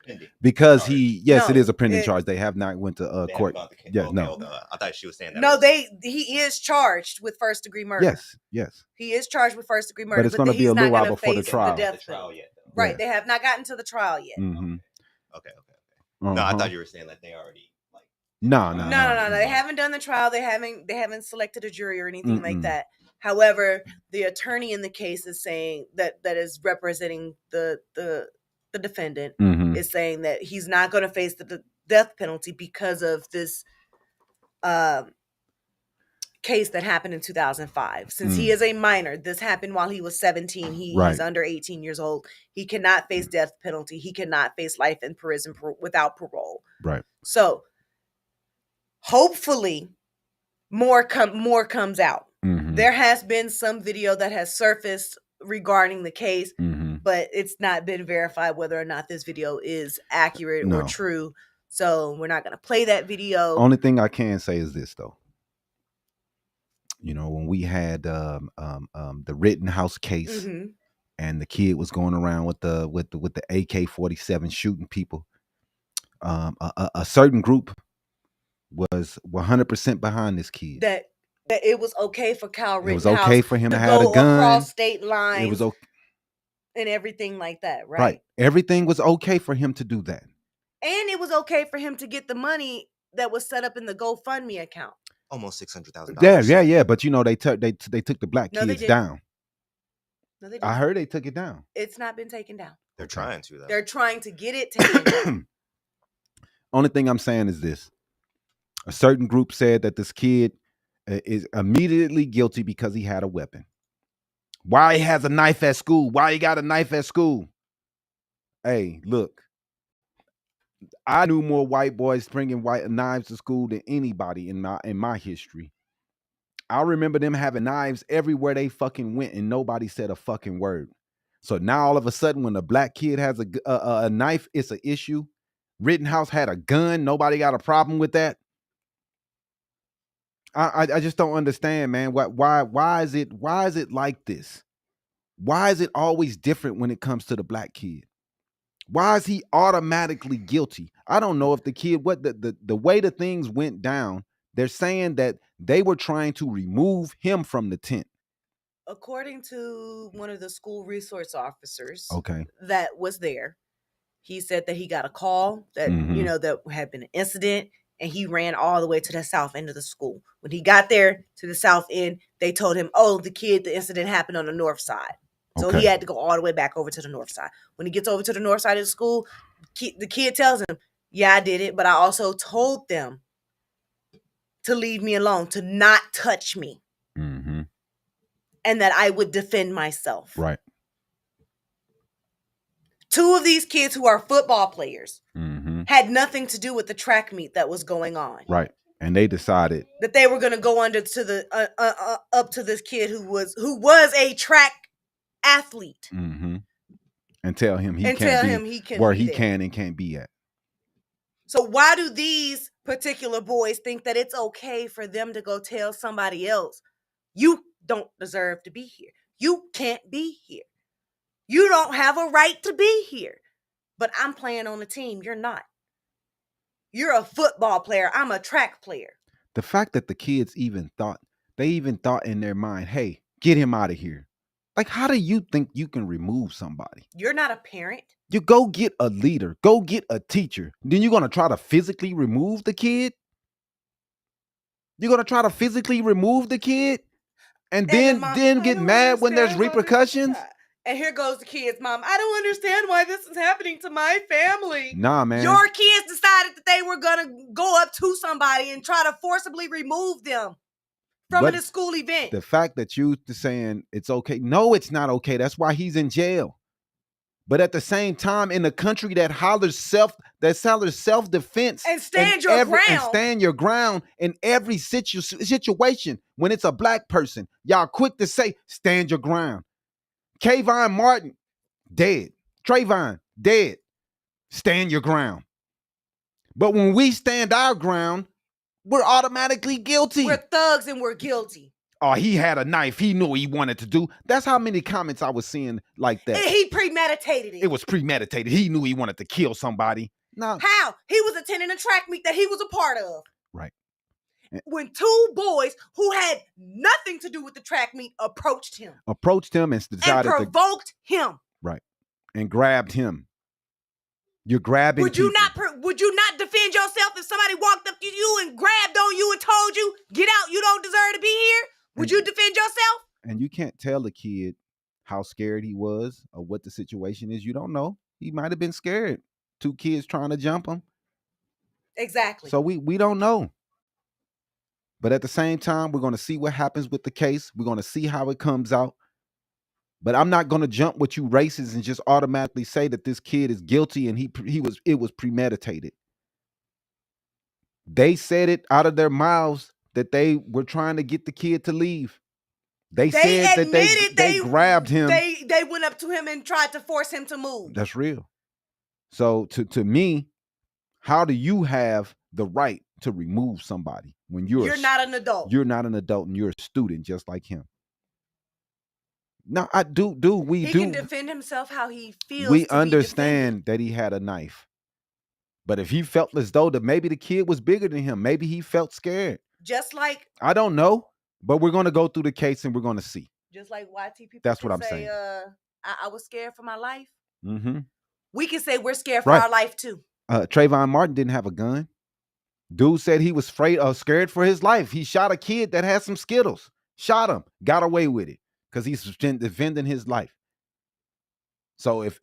pending. Because charge. it is a pending charge. They have not went to court. Yeah, no. I thought she was saying that. No, he is charged with first degree murder. Yes. He is charged with first degree murder, but it's going to be a little while before the trial. Yet, right, yeah. They have not gotten to the trial yet. Mm-hmm. Okay. No, I thought you were saying that they already No. They haven't done the trial. They haven't selected a jury or anything like that. However, the attorney in the case is saying that is representing the defendant is saying that he's not going to face the death penalty because of this case that happened in 2005. Since he is a minor, this happened while he was 17. He's under 18 years old. He cannot face death penalty. He cannot face life in prison without parole. Right. So hopefully more comes out. There has been some video that has surfaced regarding the case, but it's not been verified whether or not this video is accurate or true. So we're not going to play that video. Only thing I can say is this, though. When we had the Rittenhouse case, and the kid was going around with the AK-47 shooting people, a certain group was 100% behind this kid. That it was okay for Kyle Rittenhouse. It was okay for him to have go a gun across state lines. It was okay. And everything like that, right? Right. Everything was okay for him to do that. And it was okay for him to get the money that was set up in the GoFundMe account. Almost $600,000. Yeah. But they took the black kids down. No, they didn't. I heard they took it down. It's not been taken down. They're trying to, though. They're trying to get it taken down. Only thing I'm saying is this. A certain group said that this kid is immediately guilty because he had a weapon. Why he has a knife at school? Why he got a knife at school? Hey, look. I knew more white boys bringing white knives to school than anybody in my history. I remember them having knives everywhere they fucking went, and nobody said a fucking word. So now all of a sudden, when a black kid has a knife, it's an issue. Rittenhouse had a gun. Nobody got a problem with that. I just don't understand, man. Why is it like this? Why is it always different when it comes to the black kid? Why is he automatically guilty? I don't know if the kid, what the way the things went down, they're saying that they were trying to remove him from the tent. According to one of the school resource officers Okay. that was there, he said that he got a call that, that had been an incident, and he ran all the way to the south end of the school. When he got there to the south end, they told him, oh, the incident happened on the north side. So he had to go all the way back over to the north side. When he gets over to the north side of the school, the kid tells him, yeah, I did it, but I also told them to leave me alone, to not touch me, and that I would defend myself. Right. 2 of these kids who are football players had nothing to do with the track meet that was going on. Right. And they decided that they were going to go under to the up to this kid who was a track athlete and tell him he can't be where he can and can't be at. So why do these particular boys think that it's okay for them to go tell somebody else, you don't deserve to be here, you can't be here, you don't have a right to be here, but I'm playing on the team, you're not. You're a football player, I'm a track player. The fact that the kids even thought in their mind, hey, get him out of here. Like, how do you think you can remove somebody? You're not a parent. You go get a leader, go get a teacher. Then you're going to try to physically remove the kid? You're going to try to physically remove the kid? And then get mad when there's repercussions? And here goes the kid's mom. I don't understand why this is happening to my family. Nah, man. Your kids decided that they were going to go up to somebody and try to forcibly remove them from a school event. The fact that you saying it's okay. No, it's not okay. That's why he's in jail. But at the same time, in a country that hollers self-defense and stand your ground in every situation, when it's a black person, y'all quick to say, stand your ground. Kayvon Martin, dead. Trayvon, dead. Stand your ground. But when we stand our ground, we're automatically guilty. We're thugs and we're guilty. Oh, he had a knife. He knew what he wanted to do. That's how many comments I was seeing like that. And he premeditated it. It was premeditated. He knew he wanted to kill somebody. No. How? He was attending a track meet that he was a part of. Right. When 2 boys who had nothing to do with the track meet approached him and decided and provoked him. Right. And grabbed him. You're grabbing. Would you not defend yourself if somebody walked up to you and grabbed on you and told you, get out, you don't deserve to be here? Would you defend yourself? And you can't tell the kid how scared he was or what the situation is. You don't know. He might have been scared. 2 kids trying to jump him. Exactly. So we don't know. But at the same time, we're going to see what happens with the case. We're going to see how it comes out. But I'm not going to jump with you racists and just automatically say that this kid is guilty and it was premeditated. They said it out of their mouths that they were trying to get the kid to leave. They said that they grabbed him. They went up to him and tried to force him to move. That's real. So to me, how do you have the right to remove somebody when you're not an adult? You're not an adult and you're a student just like him. No, I do. He can defend himself how he feels. We understand that he had a knife. But if he felt as though that maybe the kid was bigger than him, maybe he felt scared. Just like I don't know, but we're going to go through the case and we're going to see. Just like YT people. That's what I'm saying. I was scared for my life. Mm-hmm. We can say we're scared for our life too. Trayvon Martin didn't have a gun. Dude said he was scared for his life. He shot a kid that had some Skittles. Shot him. Got away with it because he's defending his life. So if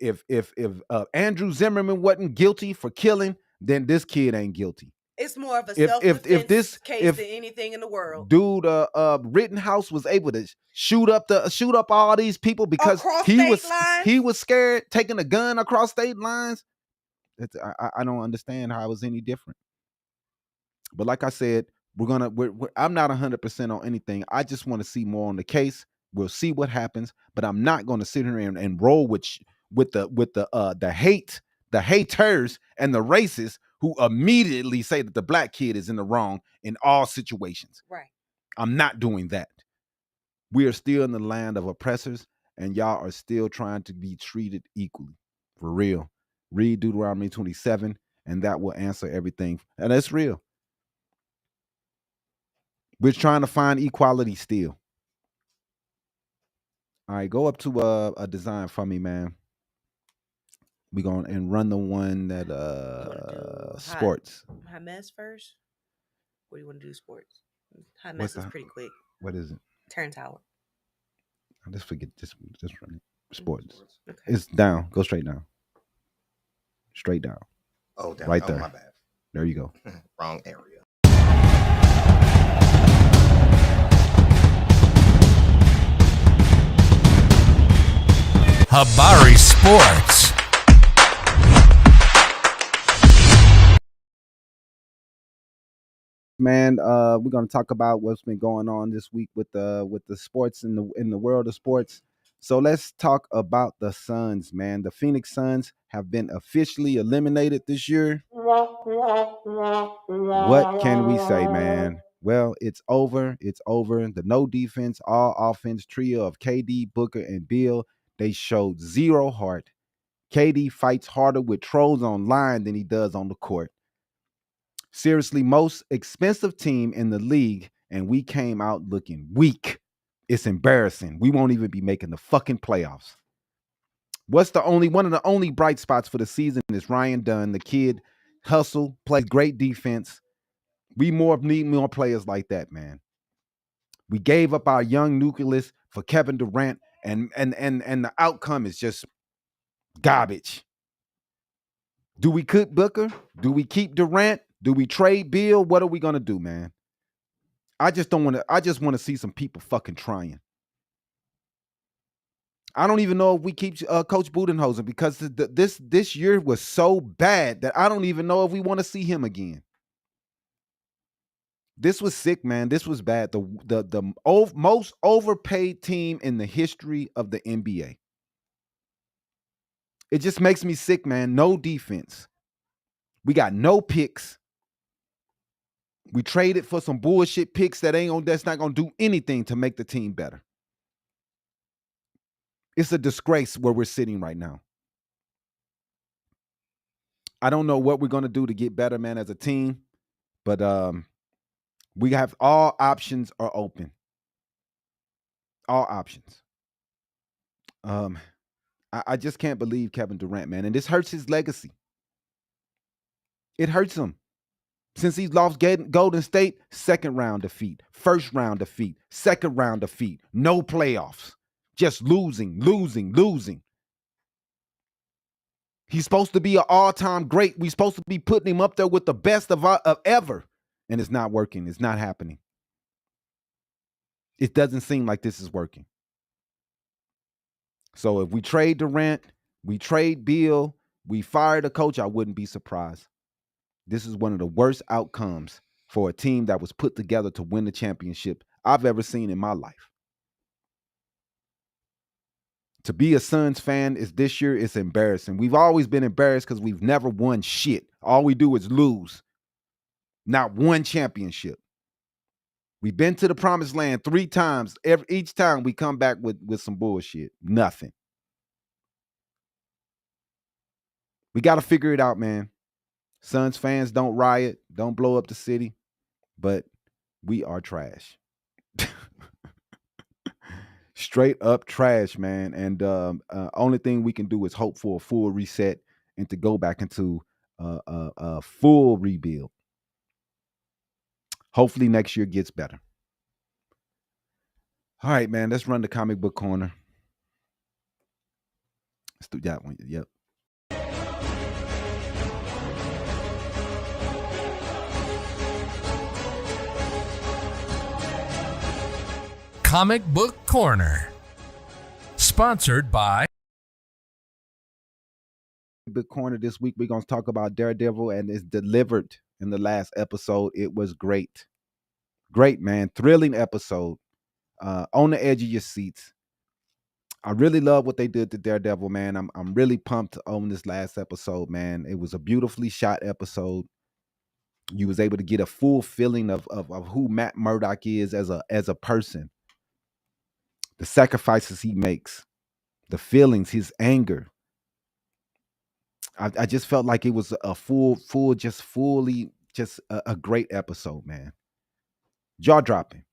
Andrew Zimmerman wasn't guilty for killing, then this kid ain't guilty. It's more of a self-defense case than anything in the world. Dude, Rittenhouse was able to shoot up all these people because he was scared, taking a gun across state lines. I don't understand how it was any different. But like I said, I'm not 100% on anything. I just want to see more on the case. We'll see what happens, but I'm not going to sit here and roll with the haters and the racists who immediately say that the black kid is in the wrong in all situations. Right. I'm not doing that. We are still in the land of oppressors, and y'all are still trying to be treated equally. For real. Read Deuteronomy 27, and that will answer everything. And that's real. We're trying to find equality still. All right, go up to a design for me, man. We're going to run the one that sports. Hot mess first? What do you want to do sports? Hot What's mess is that? pretty quick. What is it? Turn tower. I just forget this run it. Sports. Okay. It's down. Go straight down. Straight down. Oh, down. Right Oh, there. my bad. There you go. Wrong area. Habari Sports. Man, we're gonna talk about what's been going on this week with the sports in the world of sports. So let's talk about the Suns, man. The Phoenix Suns have been officially eliminated this year. What can we say, man? Well, it's over. It's over. The no defense, all offense trio of KD, Booker, and Bill, they showed zero heart. KD fights harder with trolls online than he does on the court. Seriously, most expensive team in the league, and we came out looking weak. It's embarrassing. We won't even be making the fucking playoffs. One of the only bright spots for the season is Ryan Dunn. The kid hustle, plays great defense. We need more players like that, man. We gave up our young nucleus for Kevin Durant, and the outcome is just garbage. Do we cut Booker? Do we keep Durant? Do we trade Bill? What are we gonna do, man? I just want to see some people fucking trying. I don't even know if we keep Coach Budenholzer, because this year was so bad that I don't even know if we want to see him again. This was sick, man. This was bad. The most overpaid team in the history of the NBA. It just makes me sick, man. No defense. We got no picks. We traded for some bullshit picks that's not gonna do anything to make the team better. It's a disgrace where we're sitting right now. I don't know what we're gonna do to get better, man, as a team, but we have all options are open. All options. I just can't believe Kevin Durant, man, and this hurts his legacy. It hurts him. Since he's lost Golden State, second round defeat, first round defeat, second round defeat, no playoffs, just losing. He's supposed to be an all-time great. We're supposed to be putting him up there with the best of ever, and it's not working. It's not happening. It doesn't seem like this is working. So if we trade Durant, we trade Bill, we fire the coach, I wouldn't be surprised. This is one of the worst outcomes for a team that was put together to win the championship I've ever seen in my life. To be a Suns fan this year is embarrassing. We've always been embarrassed because we've never won shit. All we do is lose. Not one championship. We've been to the promised land 3 times. Each time we come back with some bullshit. Nothing. We got to figure it out, man. Suns fans, don't riot, don't blow up the city, but we are trash. Straight up trash, man. And only thing we can do is hope for a full reset and to go back into a full rebuild. Hopefully next year gets better. All right, man, let's run the comic book corner. Let's do that one. Yep. Comic Book Corner. Sponsored by Book Corner. This week we're going to talk about Daredevil, and it's delivered in the last episode. It was great. Great, man. Thrilling episode. On the edge of your seats. I really love what they did to Daredevil, man. I'm really pumped on this last episode, man. It was a beautifully shot episode. You was able to get a full feeling of who Matt Murdock is as a person. The sacrifices he makes, the feelings, his anger. I just felt like it was a a great episode, man. Jaw dropping.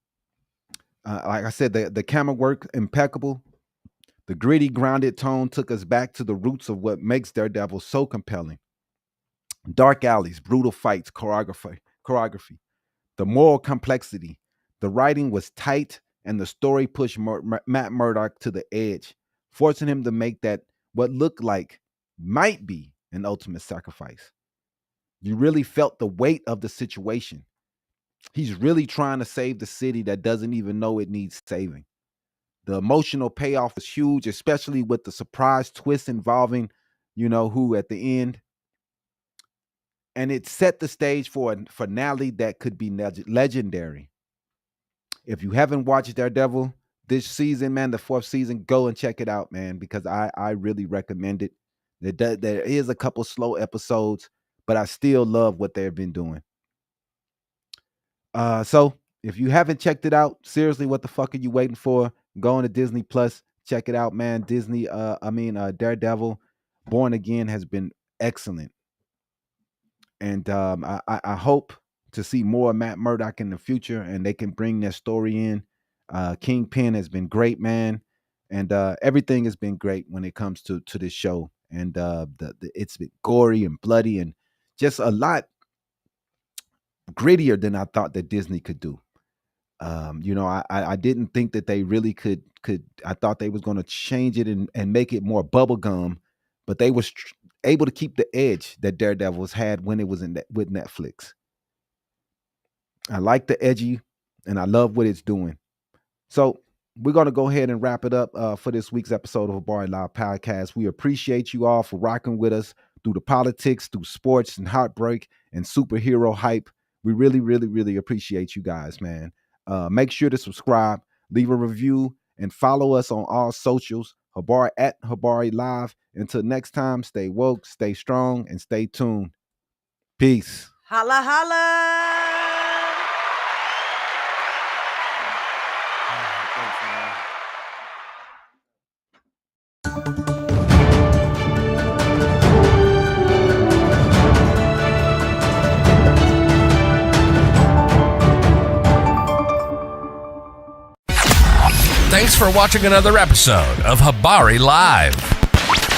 Like I said, the camera work impeccable. The gritty, grounded tone took us back to the roots of what makes Daredevil so compelling. Dark alleys, brutal fights, choreography, the moral complexity. The writing was tight, and the story pushed Matt Murdock to the edge, forcing him to make that what looked like might be an ultimate sacrifice. You really felt the weight of the situation. He's really trying to save the city that doesn't even know it needs saving. The emotional payoff was huge, especially with the surprise twist involving, who at the end. And it set the stage for a finale that could be legendary. If you haven't watched Daredevil this season, man, the 4th season, go and check it out, man, because I really recommend it. There is a couple slow episodes, but I still love what they've been doing. So if you haven't checked it out, seriously, what the fuck are you waiting for? Go on to Disney Plus, check it out, man. Daredevil, Born Again has been excellent. And I hope to see more Matt Murdock in the future, and they can bring their story in. Kingpin has been great, man. And everything has been great when it comes to this show. And it's been gory and bloody and just a lot grittier than I thought that Disney could do. I didn't think that they really could. I thought they was going to change it and make it more bubblegum, but they was able to keep the edge that Daredevil's had when it was with Netflix. I like the edgy, and I love what it's doing. So we're going to go ahead and wrap it up for this week's episode of Habari Live Podcast. We appreciate you all for rocking with us through the politics, through sports and heartbreak and superhero hype. We really, really, really appreciate you guys, man. Make sure to subscribe, leave a review, and follow us on all socials, at Habari Live. Until next time, stay woke, stay strong, and stay tuned. Peace. Holla, holla. Thanks for watching another episode of Habari Live.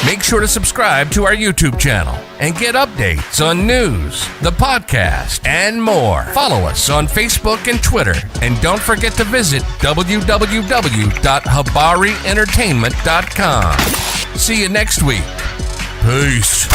Make sure to subscribe to our YouTube channel and get updates on news, the podcast, and more. Follow us on Facebook and Twitter. And don't forget to visit www.habarientertainment.com. See you next week. Peace.